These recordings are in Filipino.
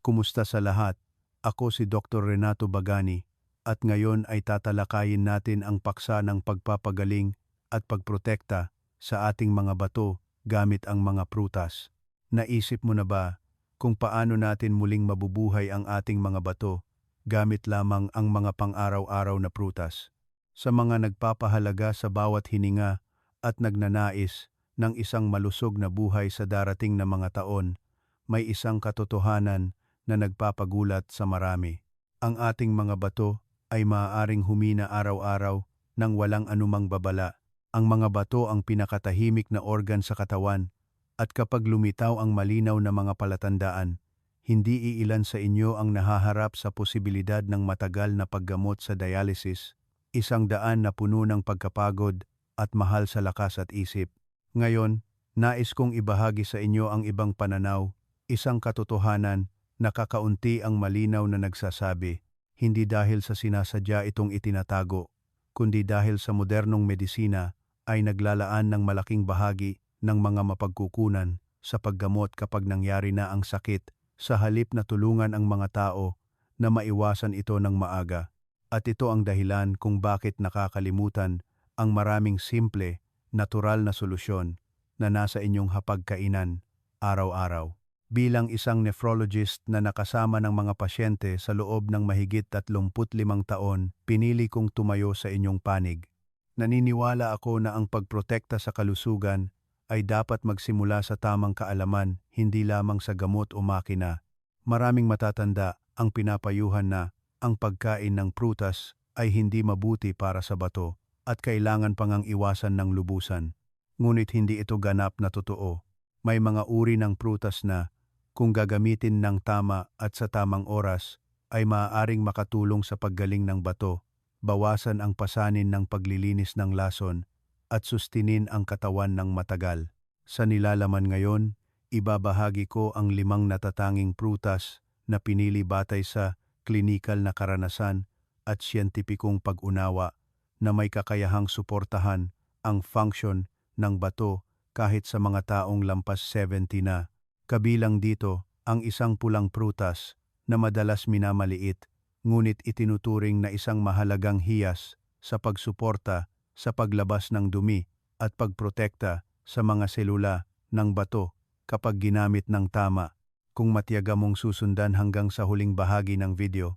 Kumusta sa lahat? Ako si Dr. Renato Bagani at ngayon ay tatalakayin natin ang paksa ng pagpapagaling at pagprotekta sa ating mga bato gamit ang mga prutas. Naisip mo na ba kung paano natin muling mabubuhay ang ating mga bato gamit lamang ang mga pang-araw-araw na prutas? Sa mga nagpapahalaga sa bawat hininga at nagnanais ng isang malusog na buhay sa darating na mga taon, may isang katotohanan na nagpapagulat sa marami. Ang ating mga bato ay maaaring humina araw-araw nang walang anumang babala. Ang mga bato ang pinakatahimik na organ sa katawan at kapag lumitaw ang malinaw na mga palatandaan, hindi iilan sa inyo ang nahaharap sa posibilidad ng matagal na paggamot sa dialysis, 100 na puno ng pagkapagod at mahal sa lakas at isip. Ngayon, nais kong ibahagi sa inyo ang ibang pananaw, isang katotohanan na kakaunti ang malinaw na nagsasabi, hindi dahil sa sinasadya itong itinatago, kundi dahil sa modernong medisina ay naglalaan ng malaking bahagi ng mga mapagkukunan sa paggamot kapag nangyari na ang sakit sa halip na tulungan ang mga tao na maiwasan ito ng maaga. At ito ang dahilan kung bakit nakakalimutan ang maraming simple, natural na solusyon na nasa inyong hapagkainan araw-araw. Bilang isang nephrologist na nakasama ng mga pasyente sa loob ng mahigit 35 taon, pinili kong tumayo sa inyong panig. Naniniwala ako na ang pagprotekta sa kalusugan ay dapat magsimula sa tamang kaalaman, hindi lamang sa gamot o makina. Maraming matatanda ang pinapayuhan na ang pagkain ng prutas ay hindi mabuti para sa bato at kailangan pang iwasan ng lubusan. Ngunit hindi ito ganap na totoo. May mga uri ng prutas na kung gagamitin ng tama at sa tamang oras, ay maaaring makatulong sa paggaling ng bato, bawasan ang pasanin ng paglilinis ng lason, at sustinin ang katawan ng matagal. Sa nilalaman ngayon, ibabahagi ko ang 5 natatanging prutas na pinili batay sa klinikal na karanasan at siyentipikong pag-unawa na may kakayahang suportahan ang function ng bato kahit sa mga taong lampas 70 na. Kabilang dito ang isang pulang prutas na madalas minamaliit, ngunit itinuturing na isang mahalagang hiyas sa pagsuporta sa paglabas ng dumi at pagprotekta sa mga selula ng bato kapag ginamit ng tama. Kung matiyaga mong susundan hanggang sa huling bahagi ng video,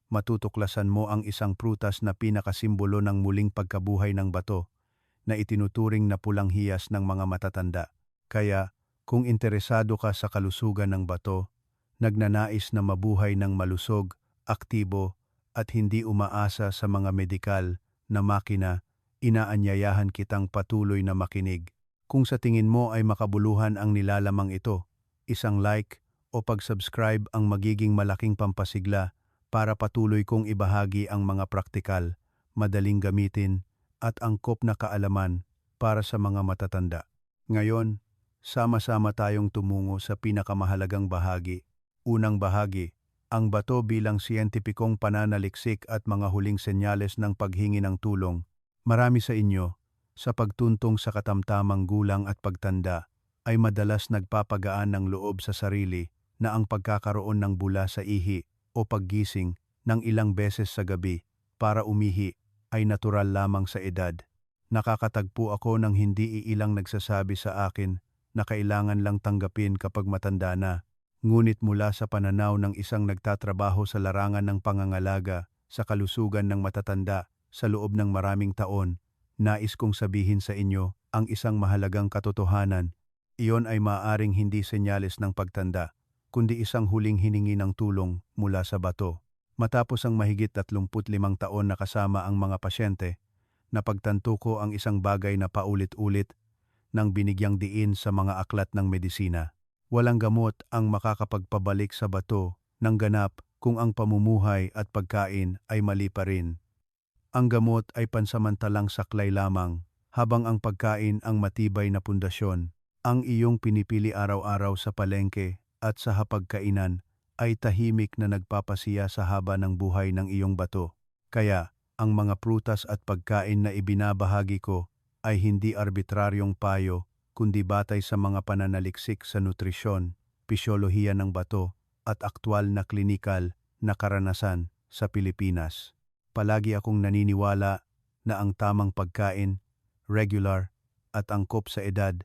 matutuklasan mo ang isang prutas na pinakasimbolo ng muling pagkabuhay ng bato na itinuturing na pulang hiyas ng mga matatanda. Kaya, kung interesado ka sa kalusugan ng bato, nagnanais na mabuhay ng malusog, aktibo, at hindi umaasa sa mga medikal na makina, inaanyayahan kitang patuloy na makinig. Kung sa tingin mo ay makabuluhan ang nilalamang ito, isang like o pag-subscribe ang magiging malaking pampasigla para patuloy kong ibahagi ang mga praktikal, madaling gamitin, at angkop na kaalaman para sa mga matatanda. Ngayon, sama-sama tayong tumungo sa pinakamahalagang bahagi. Unang bahagi, ang bato bilang siyentipikong pananaliksik at mga huling senyales ng paghingi ng tulong. Marami sa inyo, sa pagtuntong sa katamtamang gulang at pagtanda, ay madalas nagpapagaan ng loob sa sarili na ang pagkakaroon ng bula sa ihi o paggising ng ilang beses sa gabi para umihi ay natural lamang sa edad. Nakakatagpo ako ng hindi iilang nagsasabi sa akin na kailangan lang tanggapin kapag matanda na. Ngunit mula sa pananaw ng isang nagtatrabaho sa larangan ng pangangalaga sa kalusugan ng matatanda sa loob ng maraming taon, nais kong sabihin sa inyo ang isang mahalagang katotohanan. Iyon ay maaaring hindi senyales ng pagtanda, kundi isang huling hiningi ng tulong mula sa bato. Matapos ang mahigit 35 taon na kasama ang mga pasyente, napagtanto ko ang isang bagay na paulit-ulit nang binigyang diin sa mga aklat ng medisina. Walang gamot ang makakapagpabalik sa bato ng ganap kung ang pamumuhay at pagkain ay mali pa rin. Ang gamot ay pansamantalang saklay lamang, habang ang pagkain ang matibay na pundasyon. Ang iyong pinipili araw-araw sa palengke at sa hapagkainan ay tahimik na nagpapasiya sa haba ng buhay ng iyong bato. Kaya, ang mga prutas at pagkain na ibinabahagi ko ay hindi arbitraryong payo, kundi batay sa mga pananaliksik sa nutrisyon, pisyolohiya ng bato, at aktwal na klinikal na karanasan sa Pilipinas. Palagi akong naniniwala na ang tamang pagkain, regular, at angkop sa edad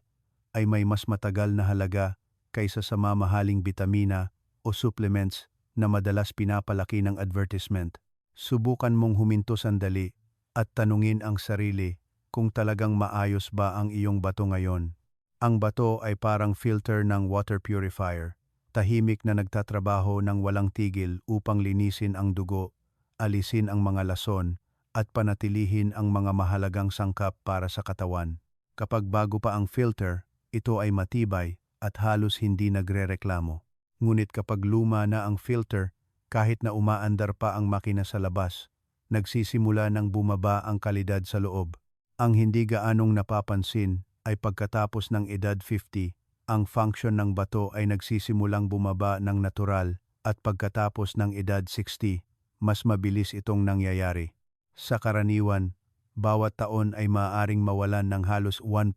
ay may mas matagal na halaga kaysa sa mamahaling bitamina o supplements na madalas pinapalaki ng advertisement. Subukan mong huminto sandali at tanungin ang sarili kung talagang maayos ba ang iyong bato ngayon. Ang bato ay parang filter ng water purifier, tahimik na nagtatrabaho ng walang tigil upang linisin ang dugo, alisin ang mga lason, at panatilihin ang mga mahalagang sangkap para sa katawan. Kapag bago pa ang filter, ito ay matibay at halos hindi nagrereklamo. Ngunit kapag luma na ang filter, kahit na umaandar pa ang makina sa labas, nagsisimula ng bumaba ang kalidad sa loob. Ang hindi gaanong napapansin ay pagkatapos ng edad 50, ang function ng bato ay nagsisimulang bumaba ng natural at pagkatapos ng edad 60, mas mabilis itong nangyayari. Sa karaniwan, bawat taon ay maaaring mawalan ng halos 1%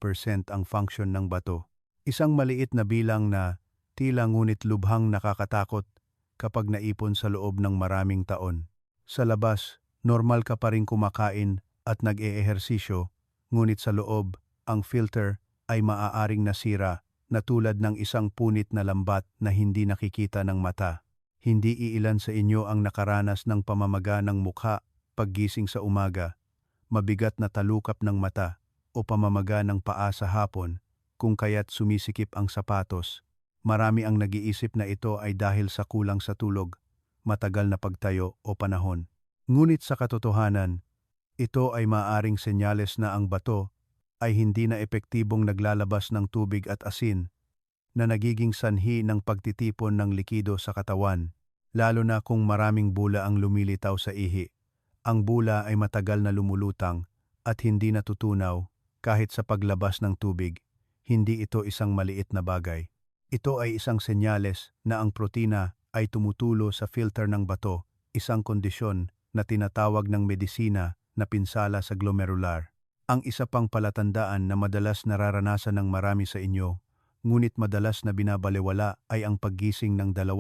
ang function ng bato. Isang maliit na bilang na tila ngunit lubhang nakakatakot kapag naipon sa loob ng maraming taon. Sa labas, normal ka pa rin kumakain at nag-eehersisyo, ngunit sa loob, ang filter ay maaaring nasira na tulad ng isang punit na lambat na hindi nakikita ng mata. Hindi iilan sa inyo ang nakaranas ng pamamaga ng mukha paggising sa umaga, mabigat na talukap ng mata o pamamaga ng paa sa hapon kung kaya't sumisikip ang sapatos. Marami ang nag-iisip na ito ay dahil sa kulang sa tulog, matagal na pagtayo o panahon. Ngunit sa katotohanan, ito ay maaaring senyales na ang bato ay hindi na epektibong naglalabas ng tubig at asin na nagiging sanhi ng pagtitipon ng likido sa katawan, lalo na kung maraming bula ang lumilitaw sa ihi. Ang bula ay matagal na lumulutang at hindi natutunaw kahit sa paglabas ng tubig. Hindi ito isang maliit na bagay. Ito ay isang senyales na ang protina ay tumutulo sa filter ng bato, isang kondisyon na tinatawag ng medisina na pinsala sa glomerular. Ang isa pang palatandaan na madalas nararanasan ng marami sa inyo, ngunit madalas na binabalewala ay ang paggising ng 2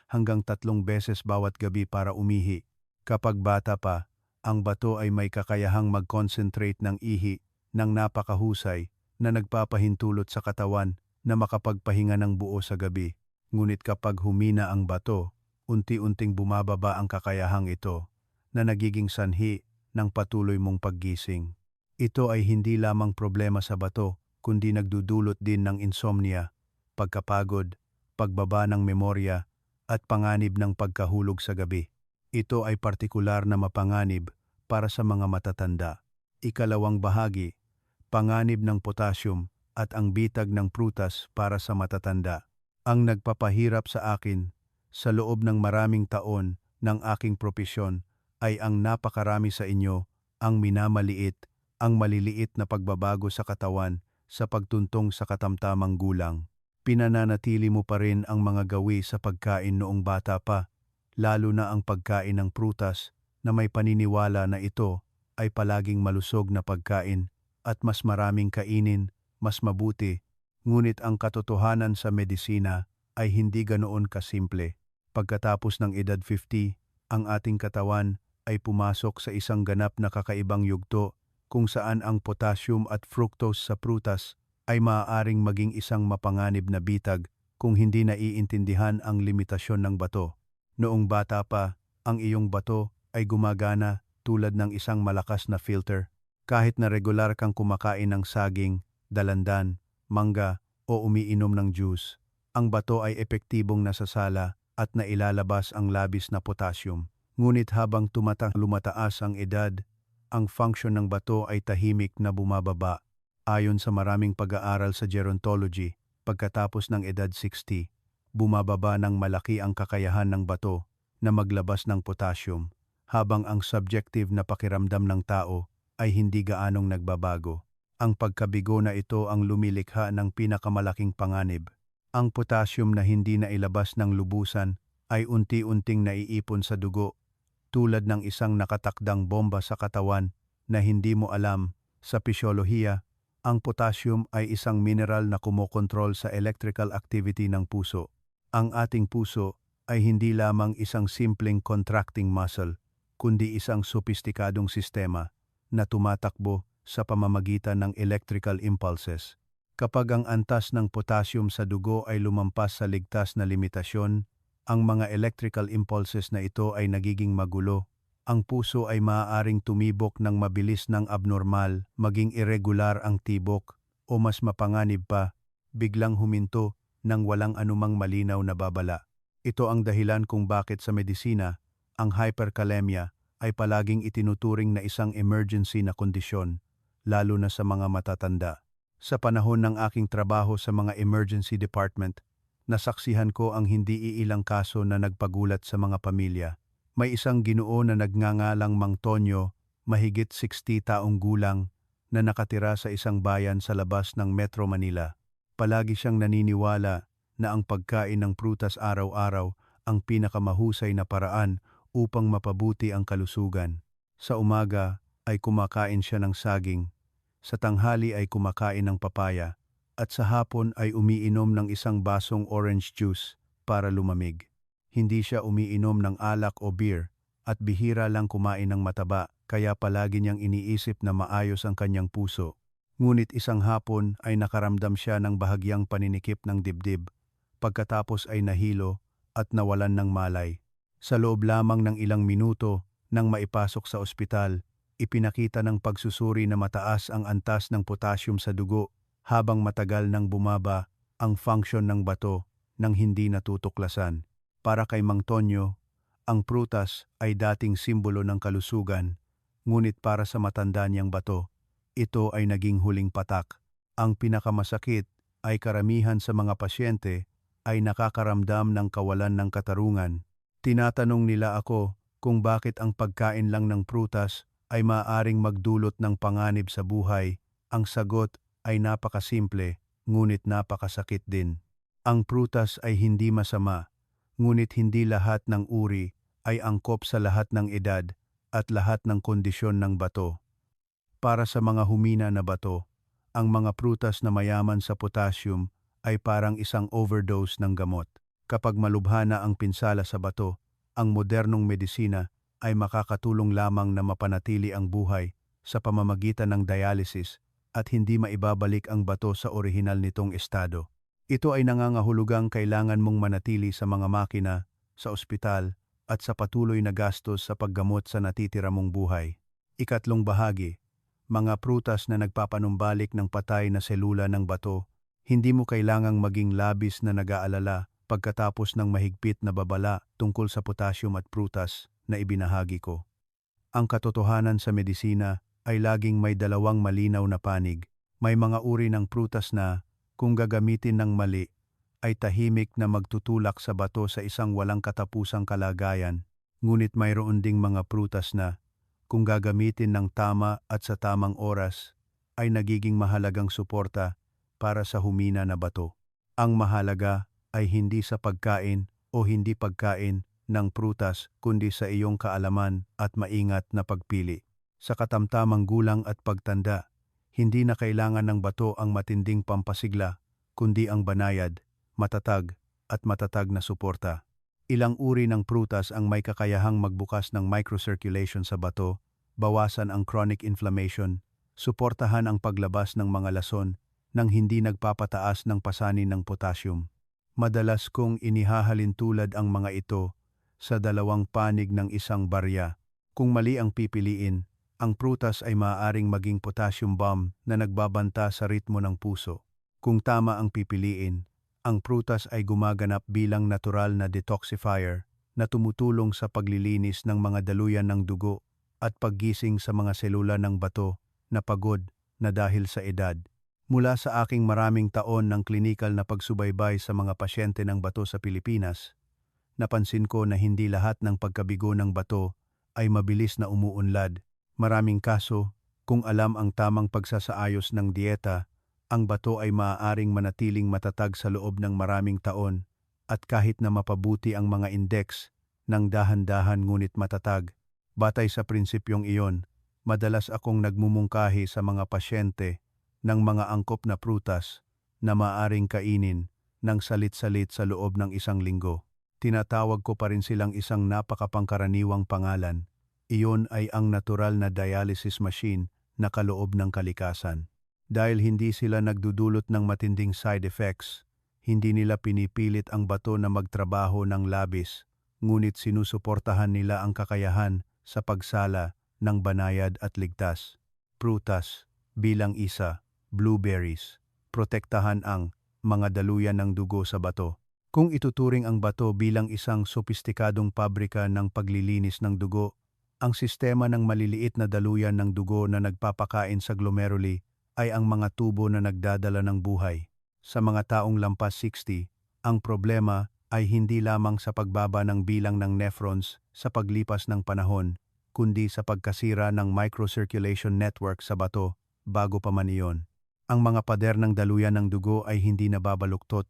hanggang 3 beses bawat gabi para umihi. Kapag bata pa, ang bato ay may kakayahang mag-concentrate ng ihi ng napakahusay na nagpapahintulot sa katawan na makapagpahinga ng buo sa gabi. Ngunit kapag humina ang bato, unti-unting bumababa ang kakayahang ito na nagiging sanhi ng patuloy mong paggising. Ito ay hindi lamang problema sa bato, kundi nagdudulot din ng insomnia, pagkapagod, pagbaba ng memorya, at panganib ng pagkahulog sa gabi. Ito ay partikular na mapanganib para sa mga matatanda. Ikalawang bahagi, panganib ng potassium at ang bitag ng prutas para sa matatanda. Ang nagpapahirap sa akin sa loob ng maraming taon ng aking propesyon ay ang napakarami sa inyo ang minamaliit ang maliliit na pagbabago sa katawan sa pagtuntong sa katamtamang gulang. Pinananatili mo pa rin ang mga gawi sa pagkain noong bata pa, lalo na ang pagkain ng prutas na may paniniwala na ito ay palaging malusog na pagkain at mas maraming kainin, mas mabuti. Ngunit ang katotohanan sa medisina ay hindi ganoon kasimple. Pagkatapos ng edad 50, ang ating katawan ay pumasok sa isang ganap na kakaibang yugto kung saan ang potassium at fructose sa prutas ay maaaring maging isang mapanganib na bitag kung hindi naiintindihan ang limitasyon ng bato. Noong bata pa, ang iyong bato ay gumagana tulad ng isang malakas na filter. Kahit na regular kang kumakain ng saging, dalandan, mangga o umiinom ng juice, ang bato ay epektibong nasasala at nailalabas ang labis na potassium. Ngunit habang lumataas ang edad, ang function ng bato ay tahimik na bumababa. Ayon sa maraming pag-aaral sa gerontology, pagkatapos ng edad 60, bumababa ng malaki ang kakayahan ng bato na maglabas ng potassium, habang ang subjective na pakiramdam ng tao ay hindi gaanong nagbabago. Ang pagkabigo na ito ang lumilikha ng pinakamalaking panganib. Ang potassium na hindi nailabas ng lubusan ay unti-unting naiipon sa dugo, tulad ng isang nakatakdang bomba sa katawan na hindi mo alam. Sa pisyolohiya, ang potassium ay isang mineral na kumokontrol sa electrical activity ng puso. Ang ating puso ay hindi lamang isang simpleng contracting muscle, kundi isang sopistikadong sistema na tumatakbo sa pamamagitan ng electrical impulses. Kapag ang antas ng potassium sa dugo ay lumampas sa ligtas na limitasyon, ang mga electrical impulses na ito ay nagiging magulo. Ang puso ay maaaring tumibok ng mabilis ng abnormal, maging irregular ang tibok, o mas mapanganib pa, biglang huminto nang walang anumang malinaw na babala. Ito ang dahilan kung bakit sa medisina, ang hyperkalemia ay palaging itinuturing na isang emergency na kondisyon, lalo na sa mga matatanda. Sa panahon ng aking trabaho sa mga emergency department, nasaksihan ko ang hindi iilang kaso na nagpagulat sa mga pamilya. May isang Ginoo na nagngangalang Mang Tonyo, mahigit 60 taong gulang, na nakatira sa isang bayan sa labas ng Metro Manila. Palagi siyang naniniwala na ang pagkain ng prutas araw-araw ang pinakamahusay na paraan upang mapabuti ang kalusugan. Sa umaga ay kumakain siya ng saging, sa tanghali ay kumakain ng papaya, at sa hapon ay umiinom ng isang basong orange juice para lumamig. Hindi siya umiinom ng alak o beer, at bihira lang kumain ng mataba, kaya palagi niyang iniisip na maayos ang kanyang puso. Ngunit isang hapon ay nakaramdam siya ng bahagyang paninikip ng dibdib, pagkatapos ay nahilo at nawalan ng malay. Sa loob lamang ng ilang minuto nang maipasok sa ospital, ipinakita ng pagsusuri na mataas ang antas ng potassium sa dugo habang matagal nang bumaba ang function ng bato nang hindi natutuklasan. Para kay Mang Tonyo, ang prutas ay dating simbolo ng kalusugan, ngunit para sa matanda niyang bato, ito ay naging huling patak. Ang pinakamasakit ay karamihan sa mga pasyente ay nakakaramdam ng kawalan ng katarungan. Tinatanong nila ako kung bakit ang pagkain lang ng prutas ay maaaring magdulot ng panganib sa buhay. Ang sagot ay napakasimple, ngunit napakasakit din. Ang prutas ay hindi masama, ngunit hindi lahat ng uri ay angkop sa lahat ng edad at lahat ng kondisyon ng bato. Para sa mga humina na bato, ang mga prutas na mayaman sa potassium ay parang isang overdose ng gamot. Kapag malubha na ang pinsala sa bato, ang modernong medisina ay makakatulong lamang na mapanatili ang buhay sa pamamagitan ng dialysis at hindi maibabalik ang bato sa orihinal nitong estado. Ito ay nangangahulugang kailangan mong manatili sa mga makina, sa ospital, at sa patuloy na gastos sa paggamot sa natitira mong buhay. Ikatlong bahagi, mga prutas na nagpapanumbalik ng patay na selula ng bato. Hindi mo kailangang maging labis na nag-aalala pagkatapos ng mahigpit na babala tungkol sa potassium at prutas na ibinahagi ko. Ang katotohanan sa medisina ay laging may dalawang malinaw na panig. May mga uri ng prutas na, kung gagamitin ng mali, ay tahimik na magtutulak sa bato sa isang walang katapusang kalagayan. Ngunit mayroon ding mga prutas na, kung gagamitin ng tama at sa tamang oras, ay nagiging mahalagang suporta para sa humina na bato. Ang mahalaga ay hindi sa pagkain o hindi pagkain ng prutas kundi sa iyong kaalaman at maingat na pagpili. Sa katamtamang gulang at pagtanda, hindi na kailangan ng bato ang matinding pampasigla, kundi ang banayad, matatag at matatag na suporta. Ilang uri ng prutas ang may kakayahang magbukas ng microcirculation sa bato, bawasan ang chronic inflammation, suportahan ang paglabas ng mga lason nang hindi nagpapataas ng pasanin ng potassium. Madalas kong inihahalin tulad ang mga ito sa dalawang panig ng isang barya. Kung mali ang pipiliin, ang prutas ay maaaring maging potassium bomb na nagbabanta sa ritmo ng puso. Kung tama ang pipiliin, ang prutas ay gumaganap bilang natural na detoxifier na tumutulong sa paglilinis ng mga daluyan ng dugo at paggising sa mga selula ng bato na pagod na dahil sa edad. Mula sa aking maraming taon ng klinikal na pagsubaybay sa mga pasyente ng bato sa Pilipinas, napansin ko na hindi lahat ng pagkabigo ng bato ay mabilis na umuunlad. Maraming kaso, kung alam ang tamang pagsasaayos ng dieta, ang bato ay maaaring manatiling matatag sa loob ng maraming taon at kahit na mapabuti ang mga index ng dahan-dahan ngunit matatag. Batay sa prinsipyong iyon, madalas akong nagmumungkahi sa mga pasyente ng mga angkop na prutas na maaaring kainin ng salit-salit sa loob ng isang linggo. tinatawag ko pa rin silang isang napakapangkaraniwang pangalan. Iyon ay ang natural na dialysis machine na kaloob ng kalikasan. Dahil hindi sila nagdudulot ng matinding side effects, hindi nila pinipilit ang bato na magtrabaho ng labis, ngunit sinusuportahan nila ang kakayahan sa pagsala ng banayad at ligtas. Prutas, bilang isa, blueberries, protektahan ang mga daluyan ng dugo sa bato. Kung ituturing ang bato bilang isang sopistikadong pabrika ng paglilinis ng dugo, ang sistema ng maliliit na daluyan ng dugo na nagpapakain sa glomeruli ay ang mga tubo na nagdadala ng buhay. Sa mga taong lampas 60, ang problema ay hindi lamang sa pagbaba ng bilang ng nephrons sa paglipas ng panahon, kundi sa pagkasira ng microcirculation network sa bato bago pa man iyon. Ang mga pader ng daluyan ng dugo ay hindi nababaluktot,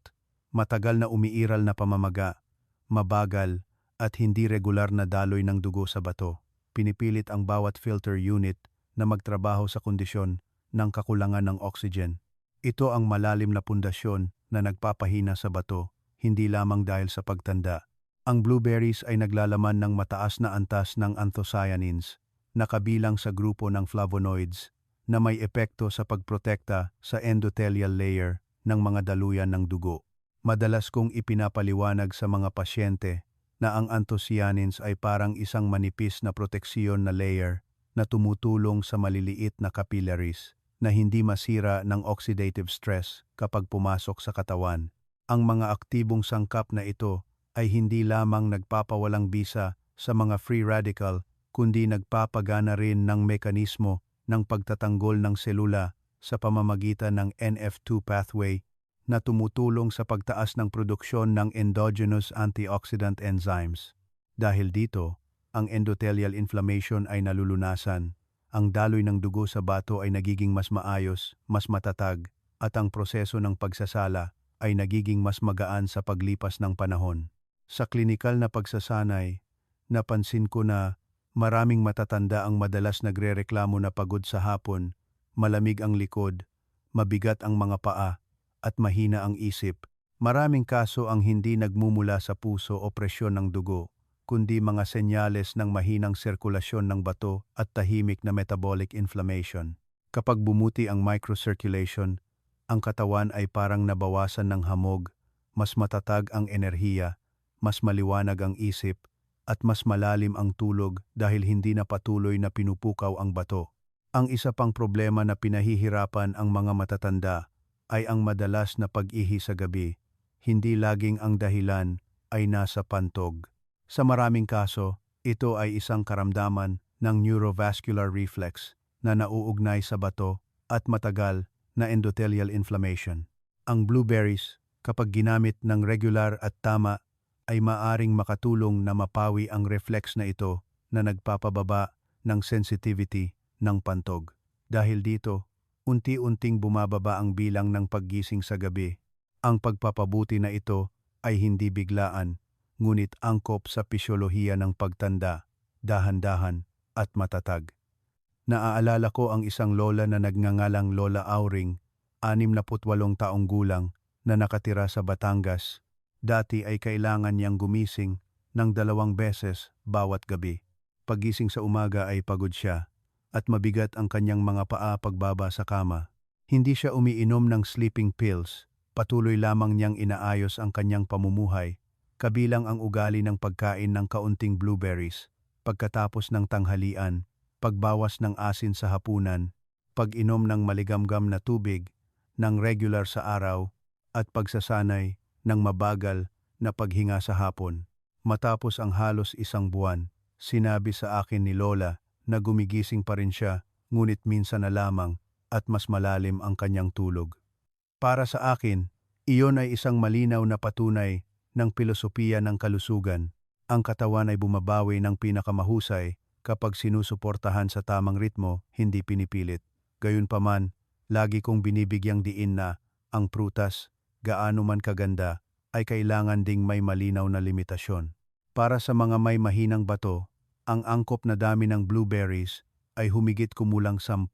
matagal na umiiral na pamamaga, mabagal, at hindi regular na daloy ng dugo sa bato. Pinipilit ang bawat filter unit na magtrabaho sa kondisyon ng kakulangan ng oxygen. Ito ang malalim na pundasyon na nagpapahina sa bato, hindi lamang dahil sa pagtanda. Ang blueberries ay naglalaman ng mataas na antas ng anthocyanins, na kabilang sa grupo ng flavonoids, na may epekto sa pagprotekta sa endothelial layer ng mga daluyan ng dugo. Madalas kong ipinapaliwanag sa mga pasyente na ang anthocyanins ay parang isang manipis na proteksiyon na layer na tumutulong sa maliliit na capillaries na hindi masira ng oxidative stress kapag pumasok sa katawan. Ang mga aktibong sangkap na ito ay hindi lamang nagpapawalang bisa sa mga free radical, kundi nagpapagana rin ng mekanismo ng pagtatanggol ng selula sa pamamagitan ng NF2 pathway na tumutulong sa pagtaas ng produksyon ng endogenous antioxidant enzymes. Dahil dito, ang endothelial inflammation ay nalulunasan, ang daloy ng dugo sa bato ay nagiging mas maayos, mas matatag, at ang proseso ng pagsasala ay nagiging mas magaan sa paglipas ng panahon. Sa klinikal na pagsasanay, napansin ko na maraming matatanda ang madalas nagrereklamo na pagod sa hapon, malamig ang likod, mabigat ang mga paa, at mahina ang isip. Maraming kaso ang hindi nagmumula sa puso o presyon ng dugo, kundi mga senyales ng mahinang sirkulasyon ng bato at tahimik na metabolic inflammation. Kapag bumuti ang microcirculation, ang katawan ay parang nabawasan ng hamog, mas matatag ang enerhiya, mas maliwanag ang isip, at mas malalim ang tulog dahil hindi na patuloy na pinupukaw ang bato. Ang isa pang problema na pinahihirapan ang mga matatanda ay ang madalas na pag-ihi sa gabi. Hindi laging ang dahilan ay nasa pantog. Sa maraming kaso, ito ay isang karamdaman ng neurovascular reflex na nauugnay sa bato at matagal na endothelial inflammation. Ang blueberries, kapag ginamit ng regular at tama, ay maaring makatulong na mapawi ang reflex na ito na nagpapababa ng sensitivity ng pantog. Dahil dito, unti-unting bumababa ang bilang ng paggising sa gabi. Ang pagpapabuti na ito ay hindi biglaan, ngunit angkop sa pisyolohiya ng pagtanda, dahan-dahan at matatag. Naaalala ko ang isang lola na nagngangalang Lola Auring, 68 taong gulang, na nakatira sa Batangas. Dati ay kailangan niyang gumising ng 2 beses bawat gabi. Paggising sa umaga ay pagod siya, at mabigat ang kanyang mga paa pagbaba sa kama. Hindi siya umiinom ng sleeping pills, patuloy lamang niyang inaayos ang kanyang pamumuhay, kabilang ang ugali ng pagkain ng kaunting blueberries, pagkatapos ng tanghalian, pagbawas ng asin sa hapunan, pag-inom ng maligamgam na tubig, ng regular sa araw, at pagsasanay ng mabagal na paghinga sa hapon. Matapos ang halos 1 buwan, sinabi sa akin ni Lola na gumigising pa rin siya, ngunit minsan na lamang at mas malalim ang kanyang tulog. Para sa akin, iyon ay isang malinaw na patunay ng pilosopiya ng kalusugan. Ang katawan ay bumabawi ng pinakamahusay kapag sinusuportahan sa tamang ritmo, hindi pinipilit. Gayunpaman, lagi kong binibigyang diin na ang prutas, gaano man kaganda, ay kailangan ding may malinaw na limitasyon. Para sa mga may mahinang bato, ang angkop na dami ng blueberries ay humigit kumulang 10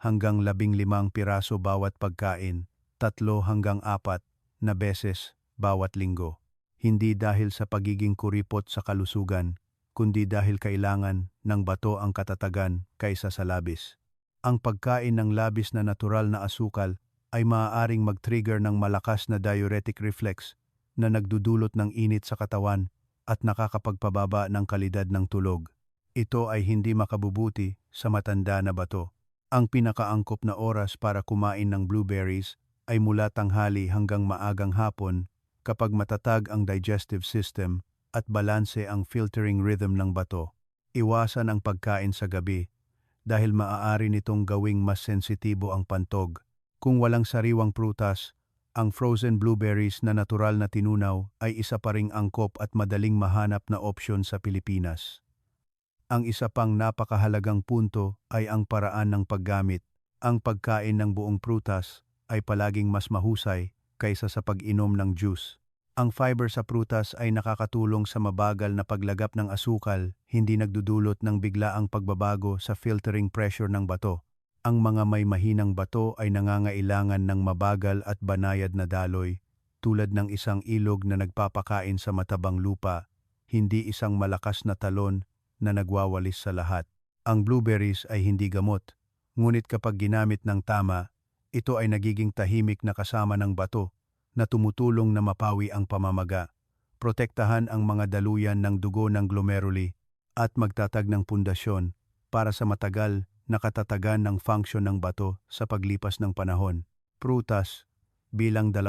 hanggang 15 piraso bawat pagkain, 3 hanggang 4 na beses bawat linggo. hindi dahil sa pagiging kuripot sa kalusugan, kundi dahil kailangan ng bato ang katatagan kaysa sa labis. Ang pagkain ng labis na natural na asukal ay maaaring mag-trigger ng malakas na diuretic reflex na nagdudulot ng init sa katawan at nakakapagpababa ng kalidad ng tulog. Ito ay hindi makabubuti sa matanda na bato. Ang pinakaangkop na oras para kumain ng blueberries ay mula tanghali hanggang maagang hapon kapag matatag ang digestive system at balanse ang filtering rhythm ng bato. Iwasan ang pagkain sa gabi dahil maaari nitong gawing mas sensitibo ang pantog. Kung walang sariwang prutas, ang frozen blueberries na natural na tinunaw ay isa pa ring angkop at madaling mahanap na opsyon sa Pilipinas. Ang isa pang napakahalagang punto ay ang paraan ng paggamit. Ang pagkain ng buong prutas ay palaging mas mahusay kaysa sa pag-inom ng juice. Ang fiber sa prutas ay nakakatulong sa mabagal na paglagap ng asukal, hindi nagdudulot ng biglaang pagbabago sa filtering pressure ng bato. Ang mga may mahinang bato ay nangangailangan ng mabagal at banayad na daloy, tulad ng isang ilog na nagpapakain sa matabang lupa, hindi isang malakas na talon na nagwawalis sa lahat. Ang blueberries ay hindi gamot, ngunit kapag ginamit ng tama, ito ay nagiging tahimik na kasama ng bato na tumutulong na mapawi ang pamamaga, protektahan ang mga daluyan ng dugo ng glomeruli at magtatag ng pundasyon para sa matagal na katatagan ng function ng bato sa paglipas ng panahon. Prutas, bilang 2,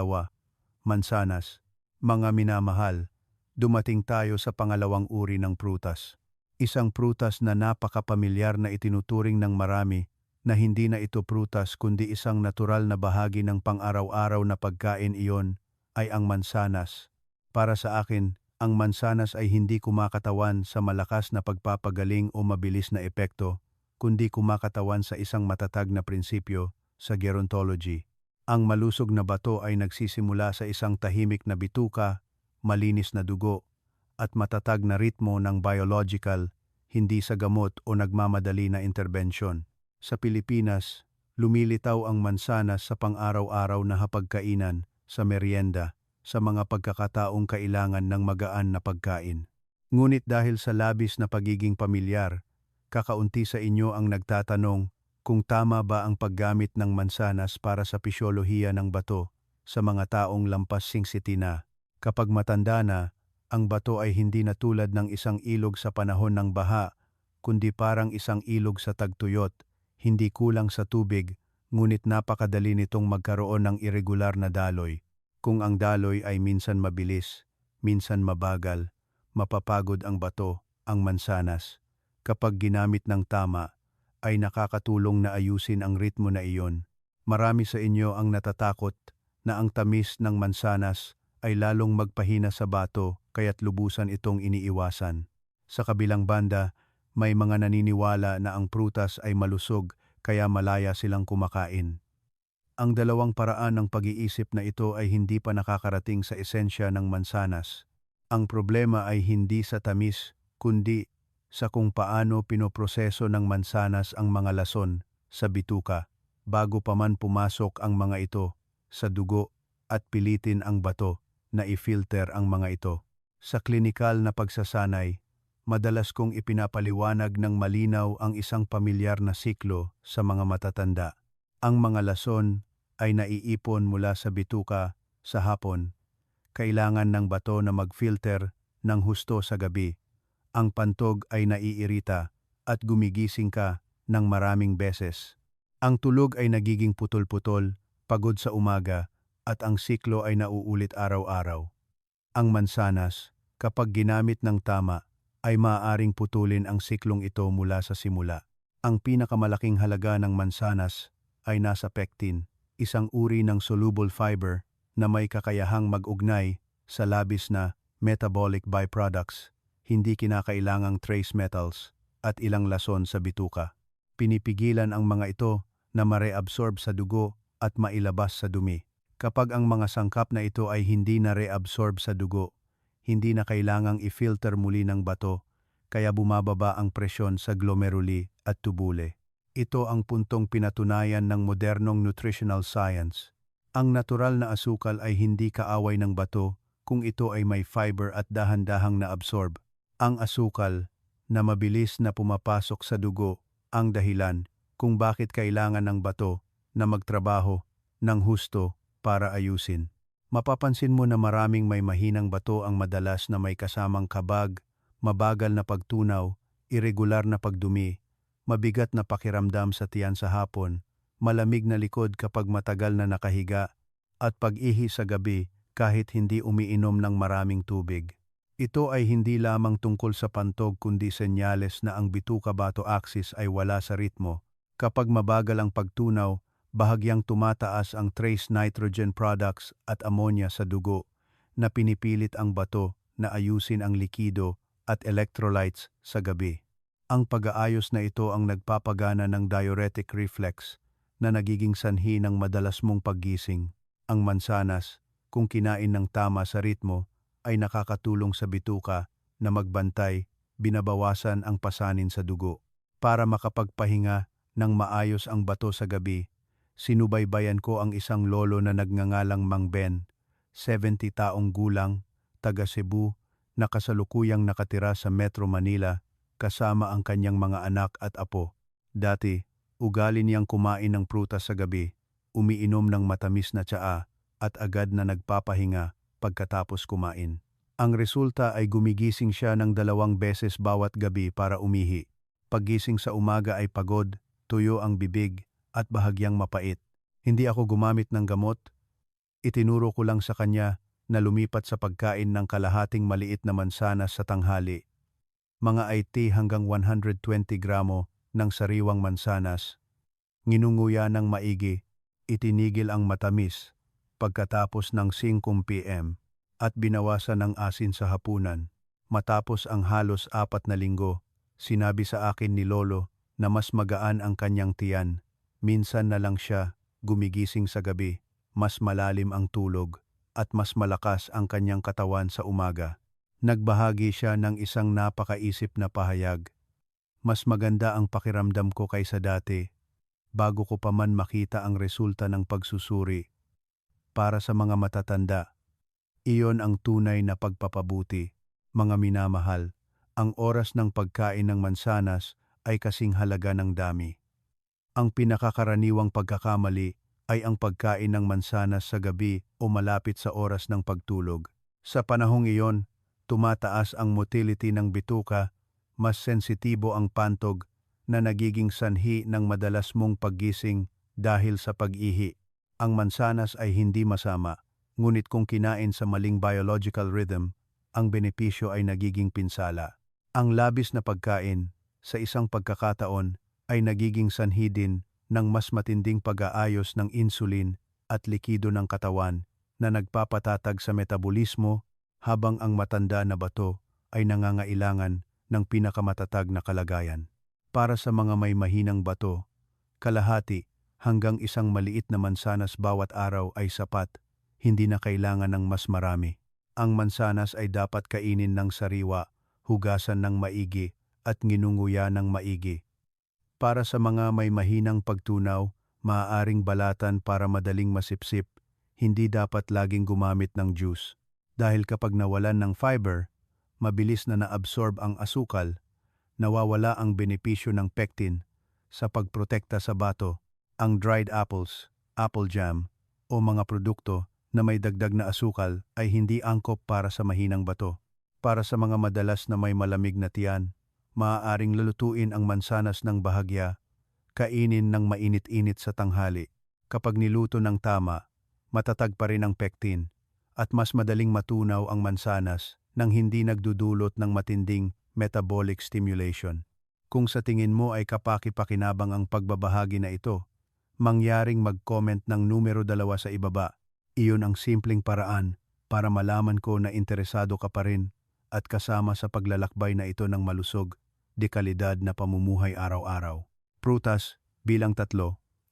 mansanas. Mga minamahal, dumating tayo sa pangalawang uri ng prutas. Isang prutas na napakapamilyar na itinuturing ng marami na hindi na ito prutas kundi isang natural na bahagi ng pang-araw-araw na pagkain, iyon ay ang mansanas. Para sa akin, ang mansanas ay hindi kumakatawan sa malakas na pagpapagaling o mabilis na epekto, kundi kumakatawan sa isang matatag na prinsipyo sa gerontology. Ang malusog na bato ay nagsisimula sa isang tahimik na bituka, malinis na dugo, at matatag na ritmo ng biological, hindi sa gamot o nagmamadali na interbensyon. Sa Pilipinas, lumilitaw ang mansanas sa pang-araw-araw na hapagkainan, sa merienda, sa mga pagkakataong kailangan ng magaan na pagkain. Ngunit dahil sa labis na pagiging pamilyar, kakaunti sa inyo ang nagtatanong kung tama ba ang paggamit ng mansanas para sa pisyolohiya ng bato sa mga taong lampas 60 na. Kapag matanda na, ang bato ay hindi na tulad ng isang ilog sa panahon ng baha, kundi parang isang ilog sa tagtuyot, hindi kulang sa tubig, ngunit napakadali nitong magkaroon ng irregular na daloy. Kung ang daloy ay minsan mabilis, minsan mabagal, mapapagod ang bato, ang mansanas. Kapag ginamit ng tama, ay nakakatulong na ayusin ang ritmo na iyon. Marami sa inyo ang natatakot na ang tamis ng mansanas ay lalong magpahina sa bato kaya't lubusan itong iniiwasan. Sa kabilang banda, may mga naniniwala na ang prutas ay malusog kaya malaya silang kumakain. Ang dalawang paraan ng pag-iisip na ito ay hindi pa nakakarating sa esensya ng mansanas. Ang problema ay hindi sa tamis, kundi sa kung paano pinoproseso ng mansanas ang mga lason sa bituka bago pa man pumasok ang mga ito sa dugo at pilitin ang bato na i-filter ang mga ito. Sa klinikal na pagsasanay, madalas kong ipinapaliwanag ng malinaw ang isang pamilyar na siklo sa mga matatanda. Ang mga lason ay naiipon mula sa bituka sa hapon. Kailangan ng bato na mag-filter ng husto sa gabi. Ang pantog ay naiirita at gumigising ka ng maraming beses. Ang tulog ay nagiging putol-putol, pagod sa umaga, at ang siklo ay nauulit araw-araw. Ang mansanas, kapag ginamit ng tama, ay maaaring putulin ang siklong ito mula sa simula. Ang pinakamalaking halaga ng mansanas ay nasa pectin, isang uri ng soluble fiber na may kakayahang mag-ugnay sa labis na metabolic byproducts, hindi kinakailangang trace metals, at ilang lason sa bituka. Pinipigilan ang mga ito na ma-reabsorb sa dugo at mailabas sa dumi. Kapag ang mga sangkap na ito ay hindi na reabsorb sa dugo, hindi na kailangang i-filter muli ng bato, kaya bumababa ang presyon sa glomeruli at tubule. Ito ang puntong pinatunayan ng modernong nutritional science. Ang natural na asukal ay hindi kaaway ng bato, kung ito ay may fiber at dahan-dahang na-absorb. Ang asukal na mabilis na pumapasok sa dugo ang dahilan kung bakit kailangan ng bato na magtrabaho ng husto para ayusin. Mapapansin mo na maraming may mahinang bato ang madalas na may kasamang kabag, mabagal na pagtunaw, irregular na pagdumi, mabigat na pakiramdam sa tiyan sa hapon, malamig na likod kapag matagal na nakahiga, at pag-ihi sa gabi kahit hindi umiinom ng maraming tubig. Ito ay hindi lamang tungkol sa pantog kundi senyales na ang bituka-bato axis ay wala sa ritmo. Kapag mabagal ang pagtunaw, bahagyang tumataas ang trace nitrogen products at ammonia sa dugo na pinipilit ang bato na ayusin ang likido at electrolytes sa gabi. Ang pag-aayos na ito ang nagpapagana ng diuretic reflex na nagiging sanhi ng madalas mong paggising. Ang mansanas, kung kinain ng tama sa ritmo, ay nakakatulong sa bituka na magbantay, binabawasan ang pasanin sa dugo. Para makapagpahinga ng maayos ang bato sa gabi, sinubaybayan ko ang isang lolo na nagngangalang Mang Ben, 70 taong gulang, taga Cebu, na kasalukuyang nakatira sa Metro Manila kasama ang kanyang mga anak at apo. Dati, ugali niyang kumain ng prutas sa gabi, umiinom ng matamis na tsaa at agad na nagpapahinga pagkatapos kumain. Ang resulta ay gumigising siya ng 2 beses bawat gabi para umihi. Paggising sa umaga ay pagod, tuyo ang bibig, at bahagyang mapait. Hindi ako gumamit ng gamot. Itinuro ko lang sa kanya na lumipat sa pagkain ng kalahating maliit na mansanas sa tanghali. Mga 80 hanggang 120 gramo ng sariwang mansanas. Nginunguya ng maigi, itinigil ang matamis pagkatapos ng 5 p.m. at binawasan ng asin sa hapunan. Matapos ang halos 4 na linggo, sinabi sa akin ni Lolo na mas magaan ang kanyang tiyan. Minsan na lang siya gumigising sa gabi, mas malalim ang tulog, at mas malakas ang kanyang katawan sa umaga. Nagbahagi siya ng isang napakaisip na pahayag. Mas maganda ang pakiramdam ko kaysa dati, bago ko pa man makita ang resulta ng pagsusuri. Para sa mga matatanda, iyon ang tunay na pagpapabuti. Mga minamahal, ang oras ng pagkain ng mansanas ay kasing halaga ng dami. Ang pinakakaraniwang pagkakamali ay ang pagkain ng mansanas sa gabi o malapit sa oras ng pagtulog. Sa panahong iyon, tumataas ang motility ng bituka, mas sensitibo ang pantog na nagiging sanhi ng madalas mong paggising dahil sa pag-ihi. Ang mansanas ay hindi masama, ngunit kung kinain sa maling biological rhythm, ang benepisyo ay nagiging pinsala. Ang labis na pagkain, sa isang pagkakataon, ay nagiging sanhi din ng mas matinding pag-aayos ng insulin at likido ng katawan na nagpapatatag sa metabolismo, habang ang matanda na bato ay nangangailangan ng pinakamatatag na kalagayan. Para sa mga may mahinang bato, kalahati hanggang isang maliit na mansanas bawat araw ay sapat, hindi na kailangan ng mas marami. Ang mansanas ay dapat kainin ng sariwa, hugasan ng maigi, at nginunguya ng maigi. Para sa mga may mahinang pagtunaw, maaaring balatan para madaling masipsip, hindi dapat laging gumamit ng juice. Dahil kapag nawalan ng fiber, mabilis na naabsorb ang asukal, nawawala ang benepisyo ng pectin sa pagprotekta sa bato. Ang dried apples, apple jam, o mga produkto na may dagdag na asukal ay hindi angkop para sa mahinang bato. Para sa mga madalas na may malamig na tiyan, maaaring lulutuin ang mansanas ng bahagya, kainin ng mainit-init sa tanghali. Kapag niluto ng tama, matatag pa rin ang pectin, at mas madaling matunaw ang mansanas nang hindi nagdudulot ng matinding metabolic stimulation. Kung sa tingin mo ay kapaki-pakinabang ang pagbabahagi na ito, mangyaring mag-comment ng numero 2 sa ibaba. Iyon ang simpleng paraan para malaman ko na interesado ka pa rin at kasama sa paglalakbay na ito ng malusog, dekalidad na pamumuhay araw-araw. Prutas, bilang 3,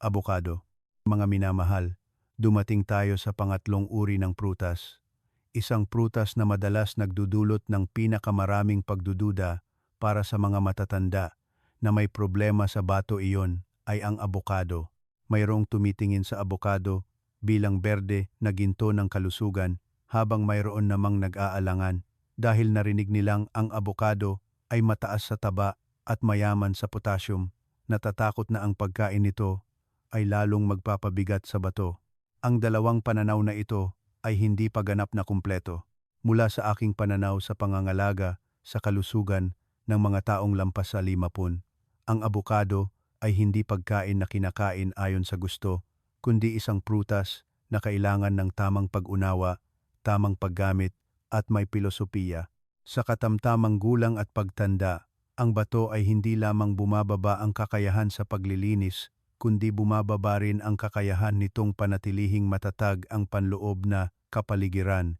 abokado. Mga minamahal, dumating tayo sa pangatlong uri ng prutas. Isang prutas na madalas nagdudulot ng pinakamaraming pagdududa para sa mga matatanda na may problema sa bato, iyon ay ang abokado. Mayroong tumitingin sa abokado bilang berde na ginto ng kalusugan, habang mayroon namang nag-aalangan dahil narinig nilang ang abokado ay mataas sa taba at mayaman sa potassium. Natatakot na ang pagkain nito ay lalong magpapabigat sa bato. Ang dalawang pananaw na ito ay hindi pa ganap na kumpleto. Mula sa aking pananaw sa pangangalaga sa kalusugan ng mga taong lampas sa 50, ang abokado ay hindi pagkain na kinakain ayon sa gusto, kundi isang prutas na kailangan ng tamang pag-unawa, tamang paggamit at may pilosopiya. Sa katamtamang gulang at pagtanda, ang bato ay hindi lamang bumababa ang kakayahan sa paglilinis, kundi bumababa rin ang kakayahan nitong panatilihing matatag ang panloob na kapaligiran,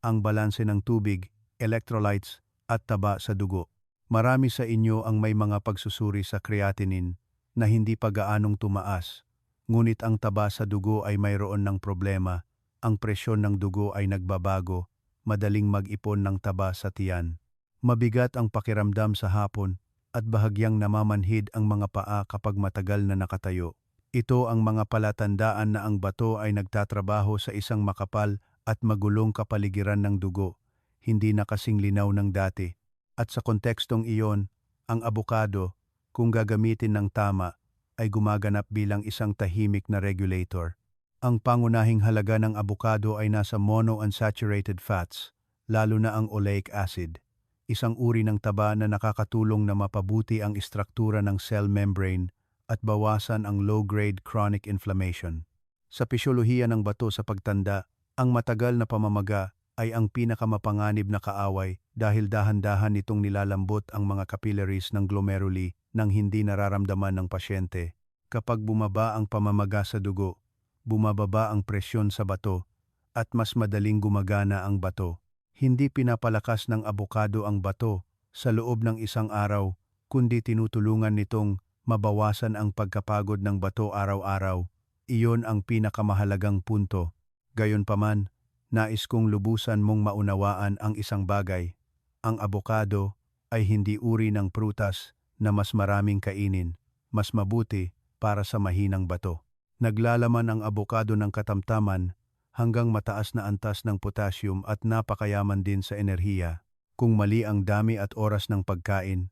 ang balanse ng tubig, electrolytes at taba sa dugo. Marami sa inyo ang may mga pagsusuri sa creatinine na hindi pa gaanong tumaas, ngunit ang taba sa dugo ay mayroon ng problema, ang presyon ng dugo ay nagbabago, madaling mag-ipon ng taba sa tiyan. Mabigat ang pakiramdam sa hapon at bahagyang namamanhid ang mga paa kapag matagal na nakatayo. Ito ang mga palatandaan na ang bato ay nagtatrabaho sa isang makapal at magulong kapaligiran ng dugo, hindi na kasing linaw ng dati. At sa kontekstong iyon, ang abokado, kung gagamitin ng tama, ay gumaganap bilang isang tahimik na regulator. Ang pangunahing halaga ng abokado ay nasa monounsaturated fats, lalo na ang oleic acid, isang uri ng taba na nakakatulong na mapabuti ang istruktura ng cell membrane at bawasan ang low-grade chronic inflammation. Sa pisyolohiya ng bato sa pagtanda, ang matagal na pamamaga ay ang pinakamapanganib na kaaway dahil dahan-dahan nitong nilalambot ang mga capillaries ng glomeruli nang hindi nararamdaman ng pasyente. Kapag bumaba ang pamamaga sa dugo, bumababa ang presyon sa bato at mas madaling gumagana ang bato. Hindi pinapalakas ng abokado ang bato sa loob ng isang araw, kundi tinutulungan nitong mabawasan ang pagkapagod ng bato araw-araw. Iyon ang pinakamahalagang punto. Gayunpaman, nais kong lubusan mong maunawaan ang isang bagay. Ang abokado ay hindi uri ng prutas na mas maraming kainin, mas mabuti para sa mahinang bato. Naglalaman ang abokado ng katamtaman hanggang mataas na antas ng potassium at napakayaman din sa enerhiya. Kung mali ang dami at oras ng pagkain,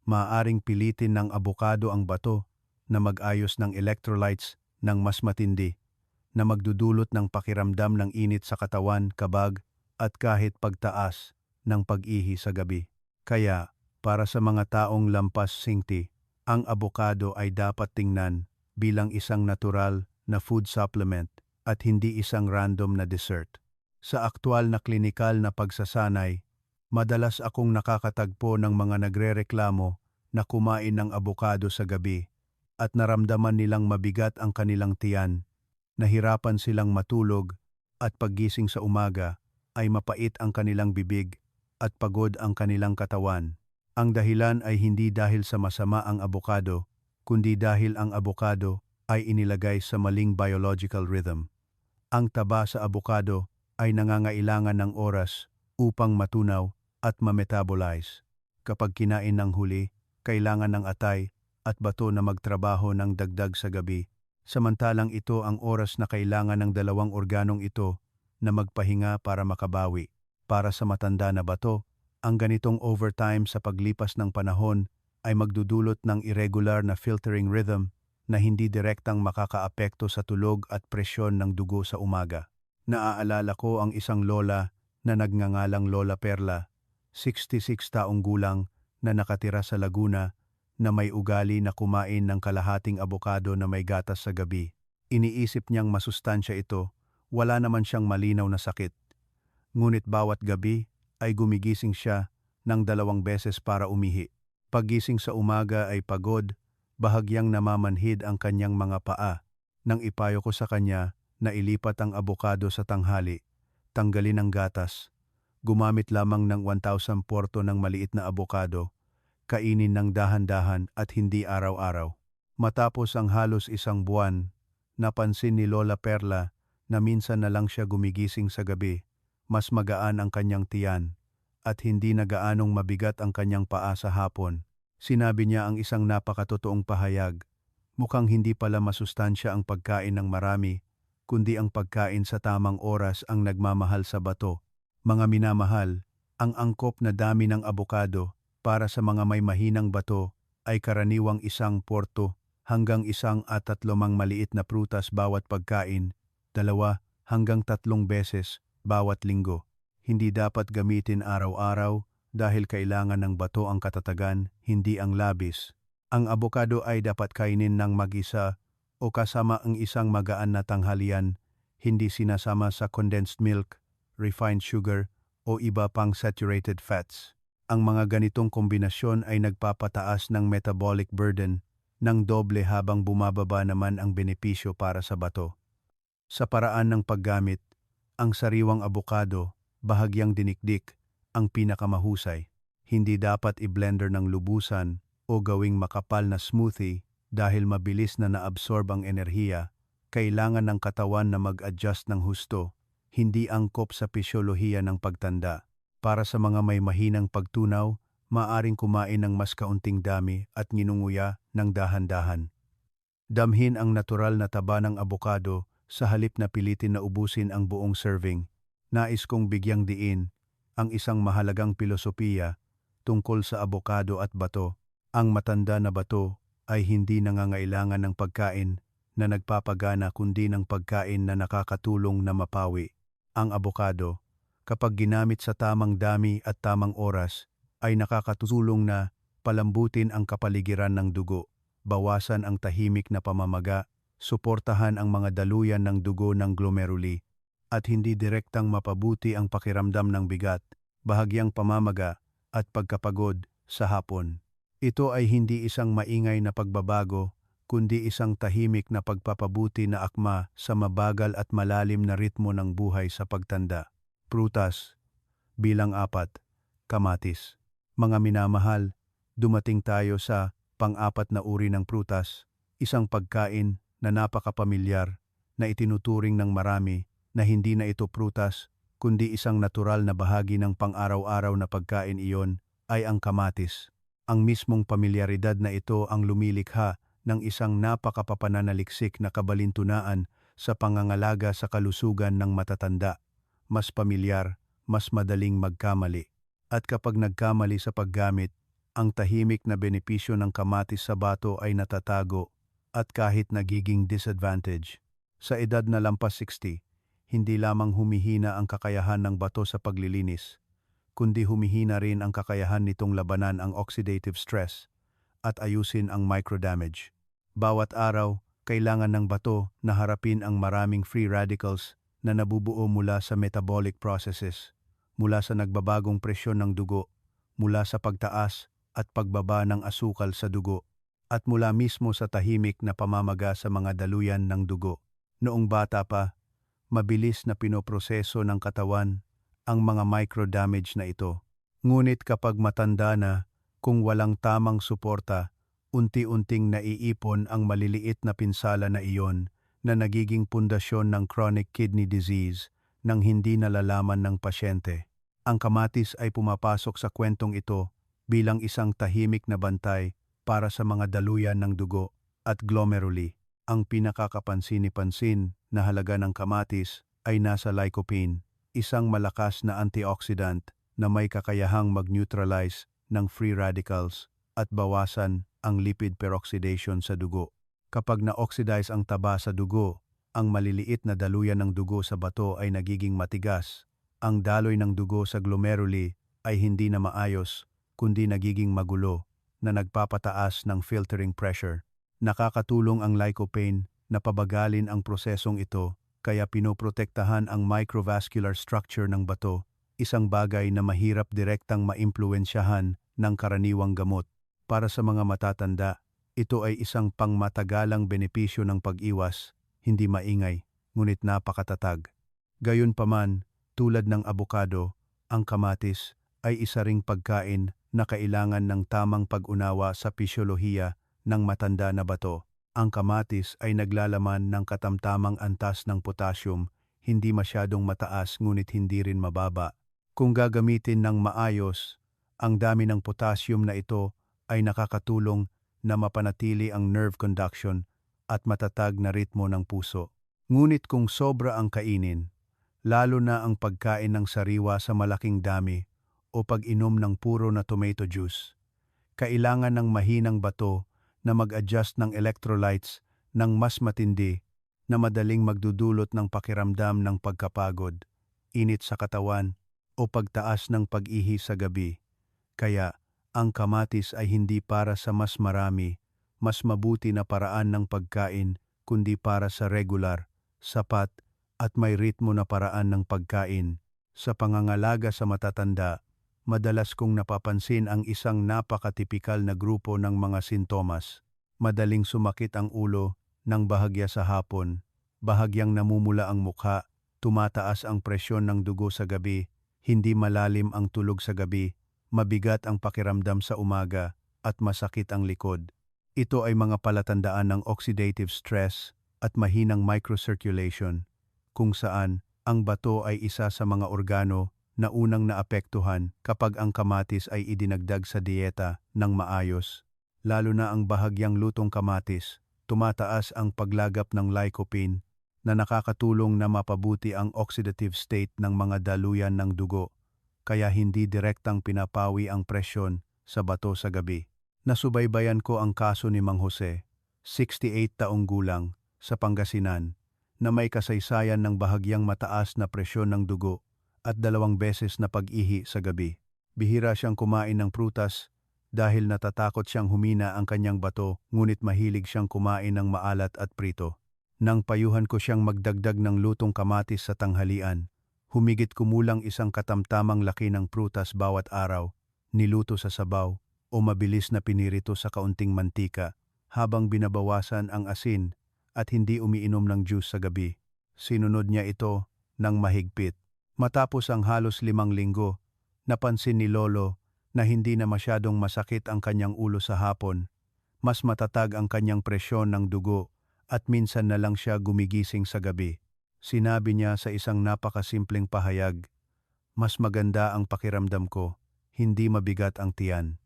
maaaring pilitin ng abokado ang bato na mag-ayos ng electrolytes ng mas matindi, na magdudulot ng pakiramdam ng init sa katawan, kabag, at kahit pagtaas ng pag-ihi sa gabi. Kaya, para sa mga taong lampas 50, ang abokado ay dapat tingnan bilang isang natural na food supplement at hindi isang random na dessert. Sa aktwal na klinikal na pagsasanay, madalas akong nakakatagpo ng mga nagrereklamo na kumain ng abokado sa gabi at naramdaman nilang mabigat ang kanilang tiyan, nahirapan silang matulog at paggising sa umaga ay mapait ang kanilang bibig at pagod ang kanilang katawan. Ang dahilan ay hindi dahil sa masama ang abokado, kundi dahil ang abokado ay inilagay sa maling biological rhythm. Ang taba sa abokado ay nangangailangan ng oras upang matunaw at ma-metabolize. Kapag kinain ng huli, kailangan ng atay at bato na magtrabaho ng dagdag sa gabi, samantalang ito ang oras na kailangan ng dalawang organong ito na magpahinga para makabawi. Para sa matanda na bato, ang ganitong overtime sa paglipas ng panahon ay magdudulot ng irregular na filtering rhythm na hindi direktang makakaapekto sa tulog at presyon ng dugo sa umaga. Naaalala ko ang isang lola na nagngangalang Lola Perla, 66 taong gulang na nakatira sa Laguna, na may ugali na kumain ng kalahating abokado na may gatas sa gabi. Iniisip niyang masustansya ito, wala naman siyang malinaw na sakit. Ngunit bawat gabi ay gumigising siya ng 2 beses para umihi. Paggising sa umaga ay pagod, bahagyang namamanhid ang kanyang mga paa. Nang ipayo ko sa kanya na ilipat ang abokado sa tanghali, tanggalin ang gatas, gumamit lamang ng 1,000 porto ng maliit na abokado, kainin ng dahan-dahan at hindi araw-araw. Matapos ang halos 1 buwan, napansin ni Lola Perla na minsan na lang siya gumigising sa gabi, mas magaan ang kanyang tiyan, at hindi na gaanong mabigat ang kanyang paa sa hapon. Sinabi niya ang isang napakatotoong pahayag, mukhang hindi pala masustansya ang pagkain ng marami, kundi ang pagkain sa tamang oras ang nagmamahal sa bato. Mga minamahal, ang angkop na dami ng abokado para sa mga may mahinang bato ay karaniwang 1 porto hanggang 1 at 3 maliit na prutas bawat pagkain, 2 hanggang 3 beses bawat linggo. Hindi dapat gamitin araw-araw dahil kailangan ng bato ang katatagan, hindi ang labis. Ang abokado ay dapat kainin ng mag-isa o kasama ang isang magaan na tanghalian, hindi sinasama sa condensed milk, refined sugar, o iba pang saturated fats. Ang mga ganitong kombinasyon ay nagpapataas ng metabolic burden ng doble habang bumababa naman ang benepisyo para sa bato. Sa paraan ng paggamit, ang sariwang abokado, bahagyang dinikdik, ang pinakamahusay. Hindi dapat i-blender ng lubusan o gawing makapal na smoothie dahil mabilis na naabsorb ang enerhiya. Kailangan ng katawan na mag-adjust ng husto, hindi angkop sa pisyolohiya ng pagtanda. Para sa mga may mahinang pagtunaw, maaring kumain ng mas kaunting dami at nginunguya ng dahan-dahan. Damhin ang natural na taba ng abokado sa halip na pilitin na ubusin ang buong serving. Nais kong bigyang diin ang isang mahalagang pilosopiya tungkol sa abokado at bato. Ang matanda na bato ay hindi nangangailangan ng pagkain na nagpapagana kundi ng pagkain na nakakatulong na mapawi. Ang abokado, kapag ginamit sa tamang dami at tamang oras, ay nakakatulong na palambutin ang kapaligiran ng dugo, bawasan ang tahimik na pamamaga, suportahan ang mga daluyan ng dugo ng glomeruli, at hindi direktang mapabuti ang pakiramdam ng bigat, bahagyang pamamaga, at pagkapagod sa hapon. Ito ay hindi isang maingay na pagbabago, kundi isang tahimik na pagpapabuti na akma sa mabagal at malalim na ritmo ng buhay sa pagtanda. Prutas, bilang 4, kamatis. Mga minamahal, dumating tayo sa pang-4 na uri ng prutas, isang pagkain na napakapamilyar, na itinuturing ng marami na hindi na ito prutas, kundi isang natural na bahagi ng pang-araw-araw na pagkain. Iyon ay ang kamatis. Ang mismong pamilyaridad na ito ang lumilikha ng isang napakapapananaliksik na kabalintunaan sa pangangalaga sa kalusugan ng matatanda. Mas pamilyar, mas madaling magkamali. At kapag nagkamali sa paggamit, ang tahimik na benepisyo ng kamatis sa bato ay natatago at kahit nagiging disadvantage. Sa edad na lampas 60, hindi lamang humihina ang kakayahan ng bato sa paglilinis, kundi humihina rin ang kakayahan nitong labanan ang oxidative stress at ayusin ang microdamage. Bawat araw, kailangan ng bato na harapin ang maraming free radicals na nabubuo mula sa metabolic processes, mula sa nagbabagong presyon ng dugo, mula sa pagtaas at pagbaba ng asukal sa dugo, at mula mismo sa tahimik na pamamaga sa mga daluyan ng dugo. Noong bata pa, mabilis na pinoproseso ng katawan ang mga microdamage na ito. Ngunit kapag matanda na, kung walang tamang suporta, unti-unting naiipon ang maliliit na pinsala na iyon na nagiging pundasyon ng chronic kidney disease nang hindi nalalaman ng pasyente. Ang kamatis ay pumapasok sa kwentong ito bilang isang tahimik na bantay para sa mga daluyan ng dugo at glomeruli. Ang pinakakapansin-pansin na halaga ng kamatis ay nasa lycopene, isang malakas na antioxidant na may kakayahang mag-neutralize ng free radicals at bawasan ang lipid peroxidation sa dugo. Kapag na-oxidize ang taba sa dugo, ang maliliit na daluyan ng dugo sa bato ay nagiging matigas. Ang daloy ng dugo sa glomeruli ay hindi na maayos, kundi nagiging magulo na nagpapataas ng filtering pressure. Nakakatulong ang lycopene na pabagalin ang prosesong ito, kaya pinoprotektahan ang microvascular structure ng bato, isang bagay na mahirap direktang maimpluwensyahan ng karaniwang gamot. Para sa mga matatanda, ito ay isang pangmatagalang benepisyo ng pag-iwas, hindi maingay, ngunit napakatatag. Gayunpaman, tulad ng abokado, ang kamatis ay isa ring pagkain na kailangan ng tamang pag-unawa sa pisyolohiya ng matanda na bato. Ang kamatis ay naglalaman ng katamtamang antas ng potassium, hindi masyadong mataas ngunit hindi rin mababa. Kung gagamitin ng maayos, ang dami ng potassium na ito ay nakakatulong na mapanatili ang nerve conduction at matatag na ritmo ng puso. Ngunit kung sobra ang kainin, lalo na ang pagkain ng sariwa sa malaking dami o pag-inom ng puro na tomato juice, kailangan ng mahinang bato na mag-adjust ng electrolytes ng mas matindi na madaling magdudulot ng pakiramdam ng pagkapagod, init sa katawan o pagtaas ng pag-ihi sa gabi. Kaya, ang kamatis ay hindi para sa mas marami, mas mabuti na paraan ng pagkain, kundi para sa regular, sapat, at may ritmo na paraan ng pagkain. Sa pangangalaga sa matatanda, madalas kong napapansin ang isang napakatipikal na grupo ng mga sintomas. Madaling sumakit ang ulo ng bahagya sa hapon, bahagyang namumula ang mukha, tumataas ang presyon ng dugo sa gabi, hindi malalim ang tulog sa gabi, mabigat ang pakiramdam sa umaga, at masakit ang likod. Ito ay mga palatandaan ng oxidative stress at mahinang microcirculation, kung saan ang bato ay isa sa mga organo na unang naapektuhan kapag ang kamatis ay idinagdag sa dieta ng maayos. Lalo na ang bahagyang lutong kamatis, tumataas ang paglagap ng lycopene na nakakatulong na mapabuti ang oxidative state ng mga daluyan ng dugo, kaya hindi direktang pinapawi ang presyon sa bato sa gabi. Nasubaybayan ko ang kaso ni Mang Jose, 68 taong gulang, sa Pangasinan, na may kasaysayan ng bahagyang mataas na presyon ng dugo at 2 beses na pag-ihi sa gabi. Bihira siyang kumain ng prutas dahil natatakot siyang humina ang kanyang bato, ngunit mahilig siyang kumain ng maalat at prito. Nang payuhan ko siyang magdagdag ng lutong kamatis sa tanghalian, humigit kumulang 1 katamtamang laki ng prutas bawat araw, niluto sa sabaw o mabilis na pinirito sa kaunting mantika, habang binabawasan ang asin at hindi umiinom ng juice sa gabi. Sinunod niya ito ng mahigpit. Matapos ang halos 5 linggo, napansin ni Lolo na hindi na masyadong masakit ang kanyang ulo sa hapon, mas matatag ang kanyang presyon ng dugo at minsan na lang siya gumigising sa gabi. Sinabi niya sa isang napakasimpleng pahayag, "Mas maganda ang pakiramdam ko, hindi mabigat ang tiyan."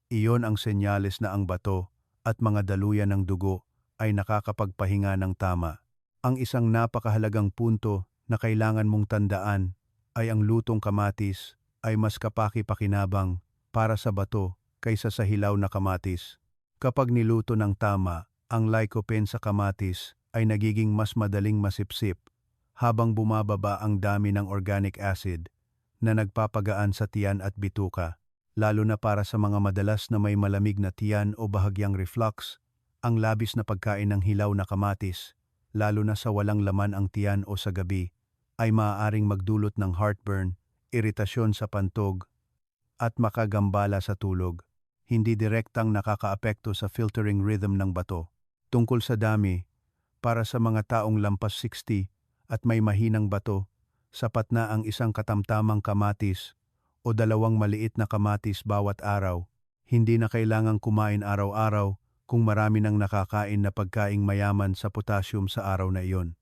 Iyon ang senyales na ang bato at mga daluyan ng dugo ay nakakapagpahinga ng tama. Ang isang napakahalagang punto na kailangan mong tandaan ay ang lutong kamatis ay mas kapaki-pakinabang para sa bato kaysa sa hilaw na kamatis. Kapag niluto ng tama, ang lycopene sa kamatis ay nagiging mas madaling masipsip habang bumababa ang dami ng organic acid na nagpapagaan sa tiyan at bituka. Lalo na para sa mga madalas na may malamig na tiyan o bahagyang reflux, ang labis na pagkain ng hilaw na kamatis, lalo na sa walang laman ang tiyan o sa gabi, ay maaaring magdulot ng heartburn, iritasyon sa pantog, at makagambala sa tulog. Hindi direktang nakakaapekto sa filtering rhythm ng bato. Tungkol sa dami, para sa mga taong lampas 60 at may mahinang bato, sapat na ang 1 katamtamang kamatis o 2 maliit na kamatis bawat araw. Hindi na kailangang kumain araw-araw kung marami nang nakakain na pagkaing mayaman sa potassium sa araw na iyon.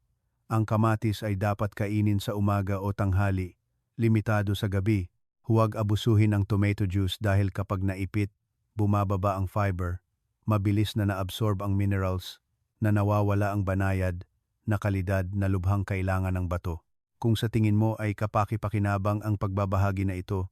Ang kamatis ay dapat kainin sa umaga o tanghali, limitado sa gabi. Huwag abusuhin ang tomato juice dahil kapag naipit, bumababa ang fiber, mabilis na naabsorb ang minerals, na nawawala ang banayad, na kalidad na lubhang kailangan ng bato. Kung sa tingin mo ay kapaki-pakinabang ang pagbabahagi na ito,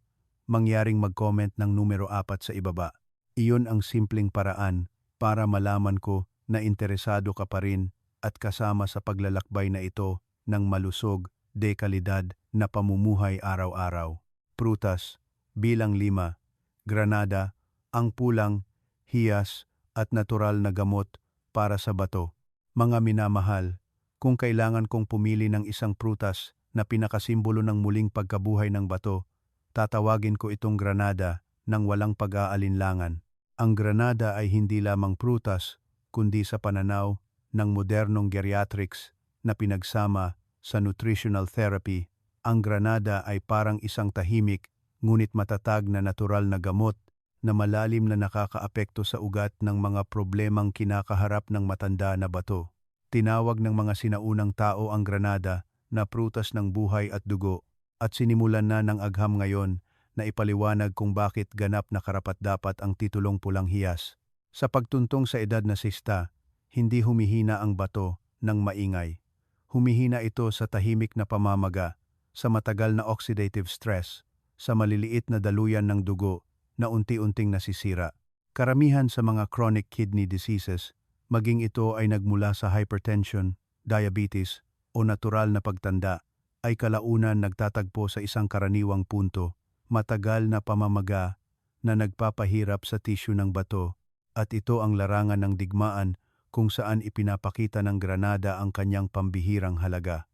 mangyaring mag-comment ng numero 4 sa ibaba. Iyon ang simpleng paraan para malaman ko na interesado ka pa rin at kasama sa paglalakbay na ito ng malusog, dekalidad na pamumuhay araw-araw. Prutas, bilang 5, granada, ang pulang, hiyas at natural na gamot para sa bato. Mga minamahal, kung kailangan kong pumili ng isang prutas na pinakasimbolo ng muling pagkabuhay ng bato, tatawagin ko itong granada ng walang pag-aalinlangan. Ang granada ay hindi lamang prutas, kundi sa pananaw ng modernong geriatrics na pinagsama sa nutritional therapy. Ang granada ay parang isang tahimik ngunit matatag na natural na gamot na malalim na nakakaapekto sa ugat ng mga problemang kinakaharap ng matanda na bato. Tinawag ng mga sinaunang tao ang granada na prutas ng buhay at dugo, at sinimulan na ng agham ngayon na ipaliwanag kung bakit ganap na karapat-dapat ang titulong pulang hiyas. Sa pagtuntong sa edad na 60, hindi humihina ang bato ng maingay. Humihina ito sa tahimik na pamamaga, sa matagal na oxidative stress, sa maliliit na daluyan ng dugo na unti-unting nasisira. Karamihan sa mga chronic kidney diseases, maging ito ay nagmula sa hypertension, diabetes, o natural na pagtanda, ay kalaunan nagtatagpo sa isang karaniwang punto, matagal na pamamaga na nagpapahirap sa tissue ng bato, at ito ang larangan ng digmaan kung saan ipinapakita ng granada ang kanyang pambihirang halaga.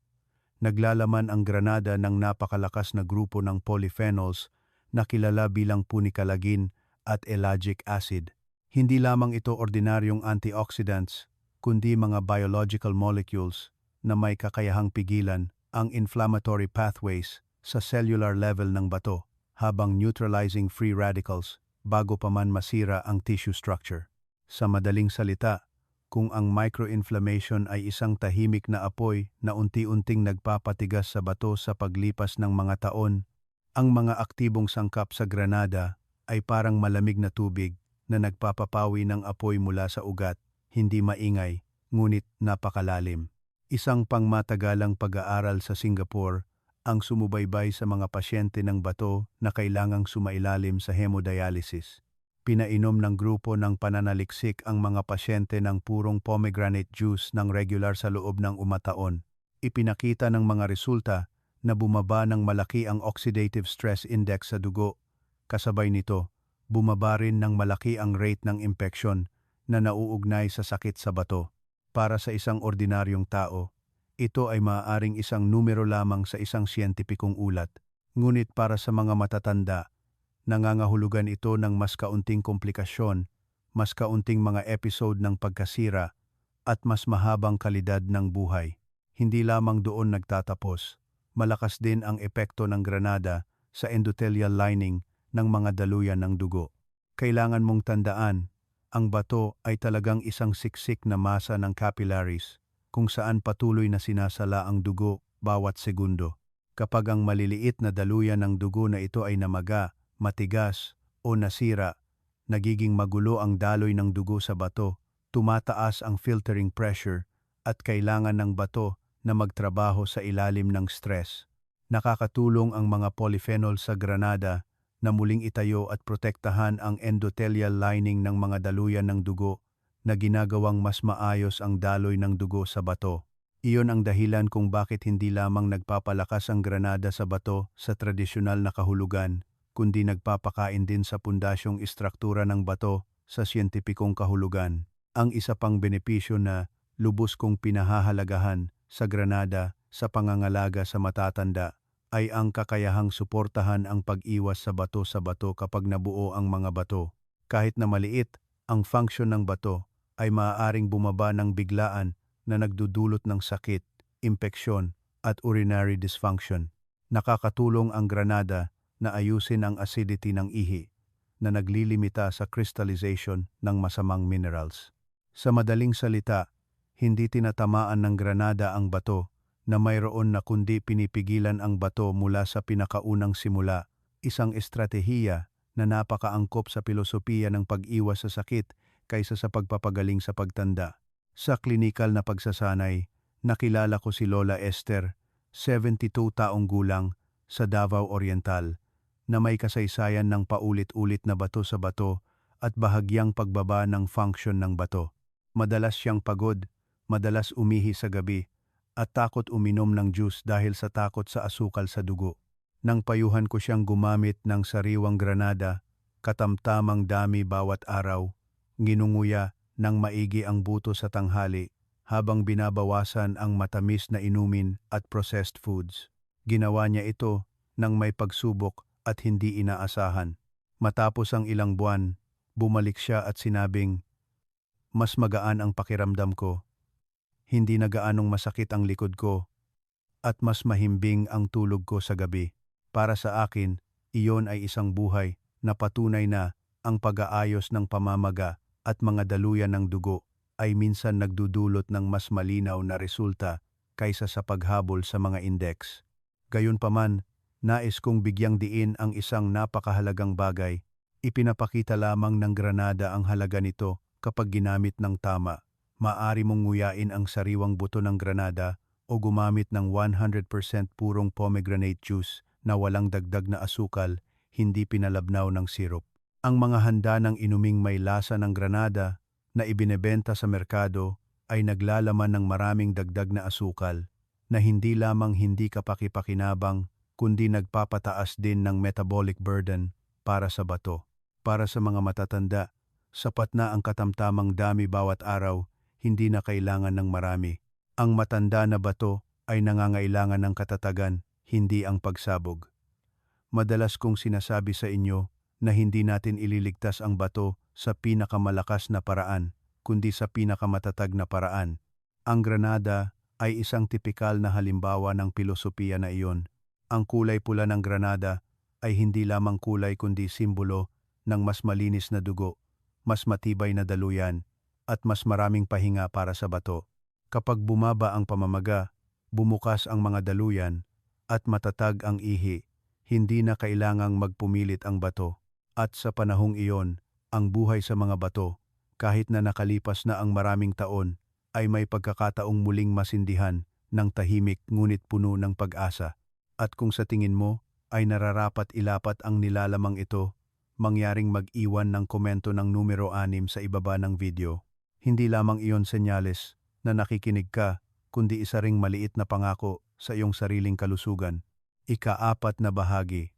Naglalaman ang granada ng napakalakas na grupo ng polyphenols na kilala bilang punicalagin at ellagic acid. Hindi lamang ito ordinaryong antioxidants, kundi mga biological molecules na may kakayahang pigilan ang inflammatory pathways sa cellular level ng bato, habang neutralizing free radicals bago pa man masira ang tissue structure. Sa madaling salita, kung ang microinflammation ay isang tahimik na apoy na unti-unting nagpapatigas sa bato sa paglipas ng mga taon, ang mga aktibong sangkap sa granada ay parang malamig na tubig na nagpapapawi ng apoy mula sa ugat, hindi maingay, ngunit napakalalim. Isang pangmatagalang pag-aaral sa Singapore ang sumubaybay sa mga pasyente ng bato na kailangang sumailalim sa hemodialysis. Pinainom ng grupo ng pananaliksik ang mga pasyente ng purong pomegranate juice ng regular sa loob ng umataon. Ipinakita ng mga resulta na bumaba ng malaki ang oxidative stress index sa dugo. Kasabay nito, bumaba rin ng malaki ang rate ng impeksyon na nauugnay sa sakit sa bato. Para sa isang ordinaryong tao, ito ay maaaring isang numero lamang sa isang siyentipikong ulat. Ngunit para sa mga matatanda, nangangahulugan ito ng mas kaunting komplikasyon, mas kaunting mga episode ng pagkasira, at mas mahabang kalidad ng buhay. Hindi lamang doon nagtatapos, malakas din ang epekto ng granada sa endothelial lining ng mga daluyan ng dugo. Kailangan mong tandaan, ang bato ay talagang isang siksik na masa ng capillaries, kung saan patuloy na sinasala ang dugo bawat segundo. Kapag ang maliliit na daluyan ng dugo na ito ay namaga, matigas, o nasira, nagiging magulo ang daloy ng dugo sa bato, tumataas ang filtering pressure, at kailangan ng bato na magtrabaho sa ilalim ng stress. Nakakatulong ang mga polyphenol sa granada na muling itayo at protektahan ang endothelial lining ng mga daluyan ng dugo na ginagawang mas maayos ang daloy ng dugo sa bato. Iyon ang dahilan kung bakit hindi lamang nagpapalakas ang granada sa bato sa tradisyonal na kahulugan, kundi nagpapakain din sa pundasyong istruktura ng bato sa siyentipikong kahulugan. Ang isa pang benepisyo na lubos kong pinahahalagahan sa granada sa pangangalaga sa matatanda ay ang kakayahang suportahan ang pag-iwas sa bato kapag nabuo ang mga bato. Kahit na maliit, ang function ng bato ay maaaring bumaba ng biglaan na nagdudulot ng sakit, impeksyon, at urinary dysfunction. Nakakatulong ang granada na ayusin ang acidity ng ihi na naglilimita sa crystallization ng masamang minerals. Sa madaling salita, hindi tinatamaan ng granada ang bato na mayroon na kundi pinipigilan ang bato mula sa pinakaunang simula, isang estratehiya na napakaangkop sa pilosopiya ng pag-iwas sa sakit kaysa sa pagpapagaling sa pagtanda. Sa klinikal na pagsasanay, nakilala ko si Lola Esther, 72 taong gulang, sa Davao Oriental, na may kasaysayan ng paulit-ulit na bato sa bato at bahagyang pagbaba ng function ng bato. Madalas siyang pagod, madalas umihi sa gabi, at takot uminom ng juice dahil sa takot sa asukal sa dugo. Nang payuhan ko siyang gumamit ng sariwang granada, katamtamang dami bawat araw, ginunguya ng maigi ang buto sa tanghali habang binabawasan ang matamis na inumin at processed foods. Ginawa niya ito nang may pagsubok at hindi inaasahan. Matapos ang ilang buwan, bumalik siya at sinabing, "Mas magaan ang pakiramdam ko. Hindi na gaanong masakit ang likod ko, at mas mahimbing ang tulog ko sa gabi." Para sa akin, iyon ay isang buhay na patunay na ang pag-aayos ng pamamaga at mga daluyan ng dugo ay minsan nagdudulot ng mas malinaw na resulta kaysa sa paghabol sa mga index. Gayunpaman, nais kong bigyang diin ang isang napakahalagang bagay. Ipinapakita lamang ng granada ang halaga nito kapag ginamit ng tama. Maaari mong nguyain ang sariwang buto ng granada o gumamit ng 100% purong pomegranate juice na walang dagdag na asukal, hindi pinalabnaw ng sirup. Ang mga handa ng inuming may lasa ng granada na ibinebenta sa merkado ay naglalaman ng maraming dagdag na asukal na hindi lamang hindi kapakipakinabang kundi nagpapataas din ng metabolic burden para sa bato. Para sa mga matatanda, sapat na ang katamtamang dami bawat araw, hindi na kailangan ng marami. Ang matanda na bato ay nangangailangan ng katatagan, hindi ang pagsabog. Madalas kong sinasabi sa inyo na hindi natin ililigtas ang bato sa pinakamalakas na paraan, kundi sa pinakamatatag na paraan. Ang granada ay isang tipikal na halimbawa ng pilosopiya na iyon. Ang kulay pula ng granada ay hindi lamang kulay kundi simbolo ng mas malinis na dugo, mas matibay na daluyan, at mas maraming pahinga para sa bato. Kapag bumaba ang pamamaga, bumukas ang mga daluyan, at matatag ang ihi, hindi na kailangang magpumilit ang bato. At sa panahong iyon, ang buhay sa mga bato, kahit na nakalipas na ang maraming taon, ay may pagkakataong muling masindihan ng tahimik ngunit puno ng pag-asa. At kung sa tingin mo ay nararapat ilapat ang nilalamang ito, mangyaring mag-iwan ng komento ng numero 6 sa ibaba ng video. Hindi lamang iyon senyales na nakikinig ka, kundi isa ring maliit na pangako sa iyong sariling kalusugan. Ika-4 na bahagi.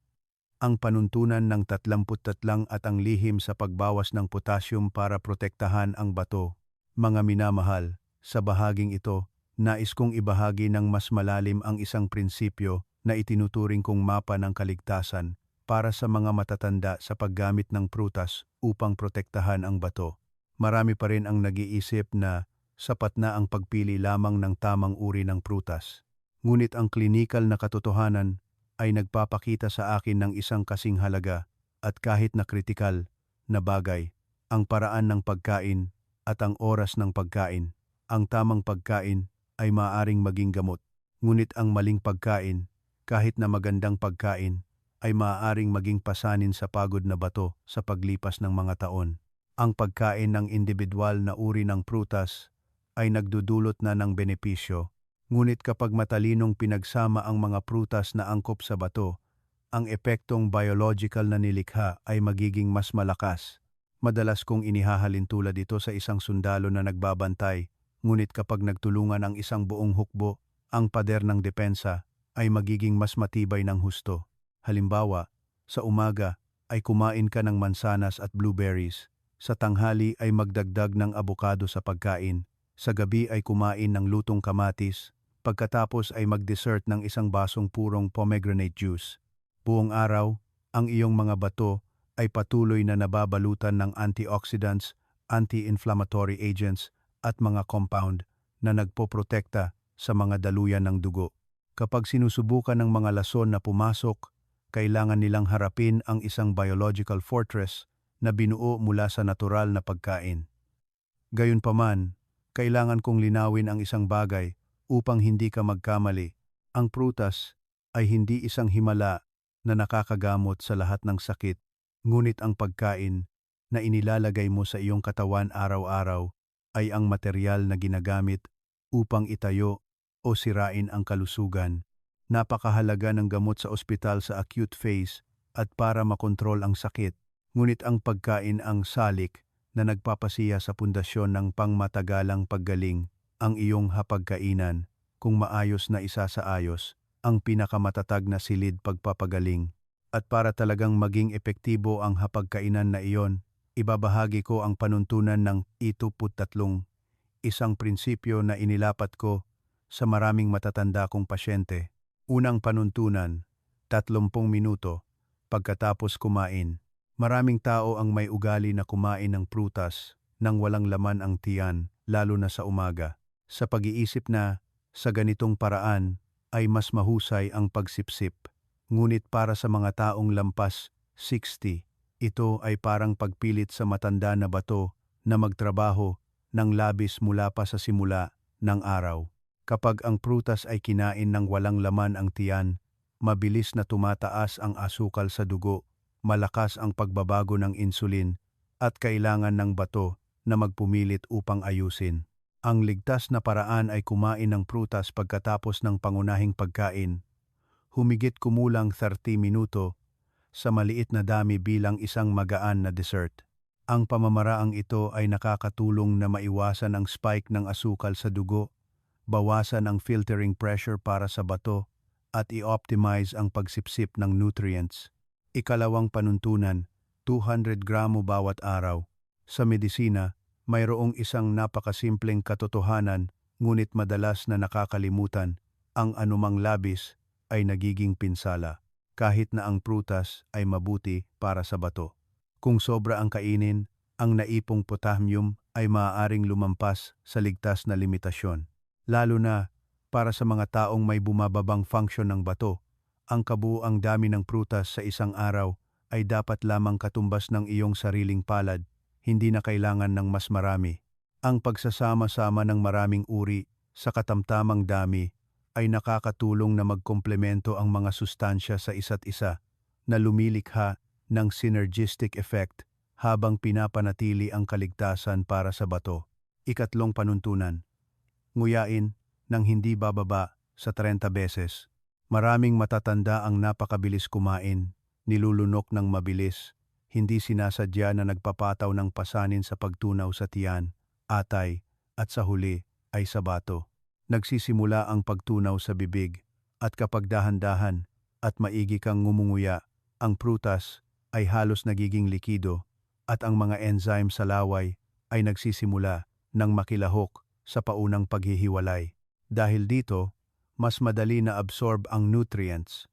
Ang panuntunan ng 33 at ang lihim sa pagbawas ng potassium para protektahan ang bato. Mga minamahal, sa bahaging ito, nais kong ibahagi ng mas malalim ang isang prinsipyo na itinuturing kong mapa ng kaligtasan para sa mga matatanda sa paggamit ng prutas upang protektahan ang bato. Marami pa rin ang nag-iisip na sapat na ang pagpili lamang ng tamang uri ng prutas. Ngunit ang klinikal na katotohanan ay nagpapakita sa akin ng isang kasing halaga at kahit na kritikal na bagay, ang paraan ng pagkain at ang oras ng pagkain. Ang tamang pagkain ay maaaring maging gamot, ngunit ang maling pagkain, kahit na magandang pagkain, ay maaaring maging pasanin sa pagod na bato sa paglipas ng mga taon. Ang pagkain ng individual na uri ng prutas ay nagdudulot na ng benepisyo, ngunit kapag matalinong pinagsama ang mga prutas na angkop sa bato, ang epektong biological na nilikha ay magiging mas malakas. Madalas kong inihahalin tulad ito sa isang sundalo na nagbabantay, ngunit kapag nagtulungan ang isang buong hukbo, ang pader ng depensa ay magiging mas matibay ng husto. Halimbawa, sa umaga ay kumain ka ng mansanas at blueberries, sa tanghali ay magdagdag ng abokado sa pagkain, sa gabi ay kumain ng lutong kamatis, pagkatapos ay mag-dessert ng isang basong purong pomegranate juice. Buong araw, ang iyong mga bato ay patuloy na nababalutan ng antioxidants, anti-inflammatory agents at mga compound na nagpoprotekta sa mga daluyan ng dugo. Kapag sinusubukan ng mga lason na pumasok, kailangan nilang harapin ang isang biological fortress na binuo mula sa natural na pagkain. Gayunpaman, kailangan kong linawin ang isang bagay upang hindi ka magkamali. Ang prutas ay hindi isang himala na nakakagamot sa lahat ng sakit, ngunit ang pagkain na inilalagay mo sa iyong katawan araw-araw ay ang materyal na ginagamit upang itayo o sirain ang kalusugan. Napakahalaga ng gamot sa ospital sa acute phase at para makontrol ang sakit, ngunit ang pagkain ang salik na nagpapasiya sa pundasyon ng pangmatagalang paggaling. Ang iyong hapagkainan, kung maayos na isasaayos, ang pinakamatatag na silid pagpapagaling. At para talagang maging epektibo ang hapagkainan na iyon, ibabahagi ko ang panuntunan ng ito-3, isang prinsipyo na inilapat ko sa maraming matatanda kong pasyente. Unang panuntunan, 30 minuto, pagkatapos kumain. Maraming tao ang may ugali na kumain ng prutas nang walang laman ang tiyan, lalo na sa umaga. Sa pag-iisip na, sa ganitong paraan, ay mas mahusay ang pagsipsip. Ngunit para sa mga taong lampas 60, ito ay parang pagpilit sa matanda na bato na magtrabaho ng labis mula pa sa simula ng araw. Kapag ang prutas ay kinain ng walang laman ang tiyan, mabilis na tumataas ang asukal sa dugo, malakas ang pagbabago ng insulin, at kailangan ng bato na magpumilit upang ayusin. Ang ligtas na paraan ay kumain ng prutas pagkatapos ng pangunahing pagkain, humigit kumulang 30 minuto sa maliit na dami bilang isang magaan na dessert. Ang pamamaraang ito ay nakakatulong na maiwasan ang spike ng asukal sa dugo, bawasan ang filtering pressure para sa bato, at i-optimize ang pagsipsip ng nutrients. Ikalawang panuntunan, 200 gramo bawat araw. Sa medisina, mayroong isang napakasimpleng katotohanan ngunit madalas na nakakalimutan, ang anumang labis ay nagiging pinsala, kahit na ang prutas ay mabuti para sa bato. Kung sobra ang kainin, ang naipong potassium ay maaaring lumampas sa ligtas na limitasyon. Lalo na para sa mga taong may bumababang function ng bato, ang kabuuang dami ng prutas sa isang araw ay dapat lamang katumbas ng iyong sariling palad, hindi na kailangan ng mas marami. Ang pagsasama-sama ng maraming uri sa katamtamang dami ay nakakatulong na magkomplemento ang mga sustansya sa isa't isa, na lumilikha ng synergistic effect habang pinapanatili ang kaligtasan para sa bato. Ikatlong panuntunan, nguyain ng hindi bababa sa 30 beses. Maraming matatanda ang napakabilis kumain, nilulunok ng mabilis, hindi sinasadya na nagpapataw ng pasanin sa pagtunaw sa tiyan, atay, at sa huli ay sa bato. Nagsisimula ang pagtunaw sa bibig, at kapag dahan-dahan at maigi kang ngumunguya, ang prutas ay halos nagiging likido, at ang mga enzyme sa laway ay nagsisimula ng makilahok sa paunang paghihiwalay. Dahil dito, mas madali na absorb ang nutrients.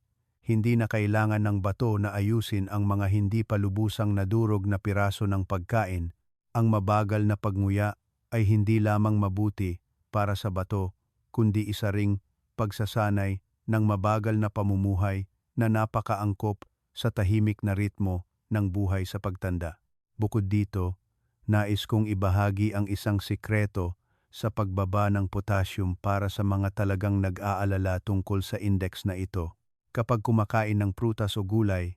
Hindi na kailangan ng bato na ayusin ang mga hindi pa lubusang nadurog na piraso ng pagkain. Ang mabagal na pagnguya ay hindi lamang mabuti para sa bato, kundi isa ring pagsasanay ng mabagal na pamumuhay na napakaangkop sa tahimik na ritmo ng buhay sa pagtanda. Bukod dito, nais kong ibahagi ang isang sikreto sa pagbaba ng potassium para sa mga talagang nag-aalala tungkol sa index na ito. Kapag kumakain ng prutas o gulay,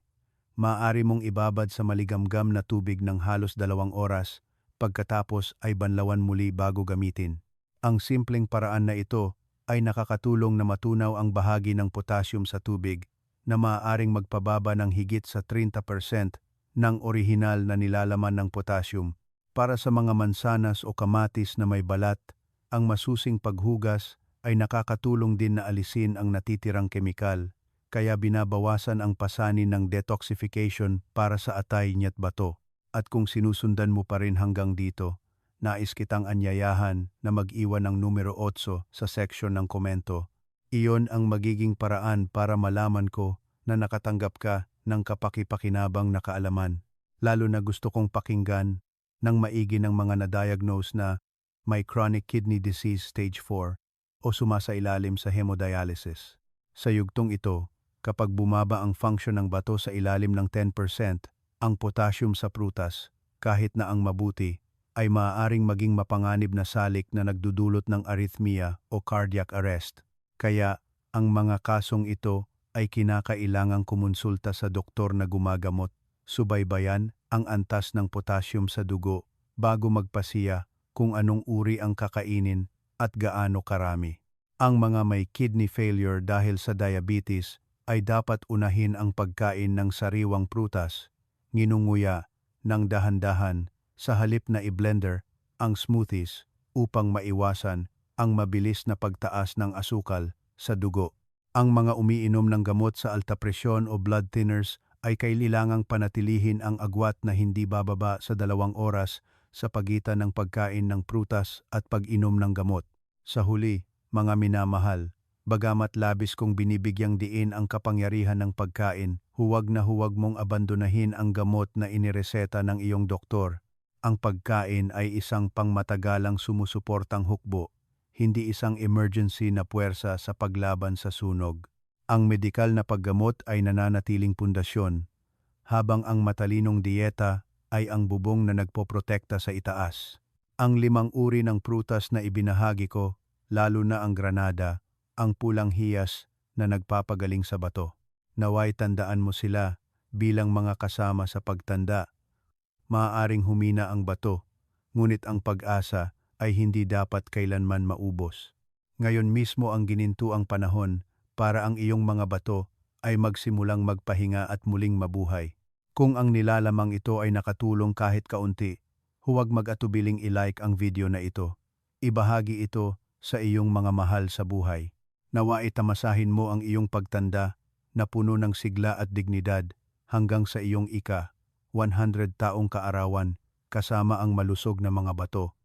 maaari mong ibabad sa maligamgam na tubig ng halos 2 oras, pagkatapos ay banlawan muli bago gamitin. Ang simpleng paraan na ito ay nakakatulong na matunaw ang bahagi ng potassium sa tubig na maaaring magpababa ng higit sa 30% ng orihinal na nilalaman ng potassium. Para sa mga mansanas o kamatis na may balat, ang masusing paghugas ay nakakatulong din na alisin ang natitirang kemikal, kaya binabawasan ang pasanin ng detoxification para sa atay at bato. At kung sinusundan mo pa rin hanggang dito, nais kitang anyayahan na mag-iwan ng numero 8 sa section ng komento. Iyon ang magiging paraan para malaman ko na nakatanggap ka ng kapaki-pakinabang na kaalaman. Lalo na gusto kong pakinggan ng maigi ng mga na-diagnose na may chronic kidney disease stage 4 o sumasailalim sa hemodialysis. Sa yugtong ito, kapag bumaba ang function ng bato sa ilalim ng 10%, ang potassium sa prutas, kahit na ang mabuti, ay maaaring maging mapanganib na salik na nagdudulot ng arrhythmia o cardiac arrest. Kaya, ang mga kasong ito ay kinakailangang kumonsulta sa doktor na gumagamot, subaybayan ang antas ng potassium sa dugo bago magpasiya kung anong uri ang kakainin at gaano karami. Ang mga may kidney failure dahil sa diabetes ay dapat unahin ang pagkain ng sariwang prutas, nginunguya ng dahan-dahan sa halip na i-blender ang smoothies upang maiwasan ang mabilis na pagtaas ng asukal sa dugo. Ang mga umiinom ng gamot sa alta presyon o blood thinners ay kailangang panatilihin ang agwat na hindi bababa sa 2 oras sa pagitan ng pagkain ng prutas at pag-inom ng gamot. Sa huli, mga minamahal, bagamat labis kong binibigyang diin ang kapangyarihan ng pagkain, huwag na huwag mong abandonahin ang gamot na inireseta ng iyong doktor. Ang pagkain ay isang pangmatagalang sumusuportang hukbo, hindi isang emergency na puwersa sa paglaban sa sunog. Ang medikal na paggamot ay nananatiling pundasyon, habang ang matalinong dieta ay ang bubong na nagpoprotekta sa itaas. Ang 5 uri ng prutas na ibinahagi ko, lalo na ang granada, ang pulang hiyas na nagpapagaling sa bato. Naway tandaan mo sila bilang mga kasama sa pagtanda. Maaaring humina ang bato, ngunit ang pag-asa ay hindi dapat kailanman maubos. Ngayon mismo ang ginintuang panahon para ang iyong mga bato ay magsimulang magpahinga at muling mabuhay. Kung ang nilalamang ito ay nakatulong kahit kaunti, huwag mag-atubiling i-like ang video na ito. Ibahagi ito sa iyong mga mahal sa buhay. Nawa itamasahin mo ang iyong pagtanda na puno ng sigla at dignidad hanggang sa iyong 100 taong kaarawan kasama ang malusog na mga bato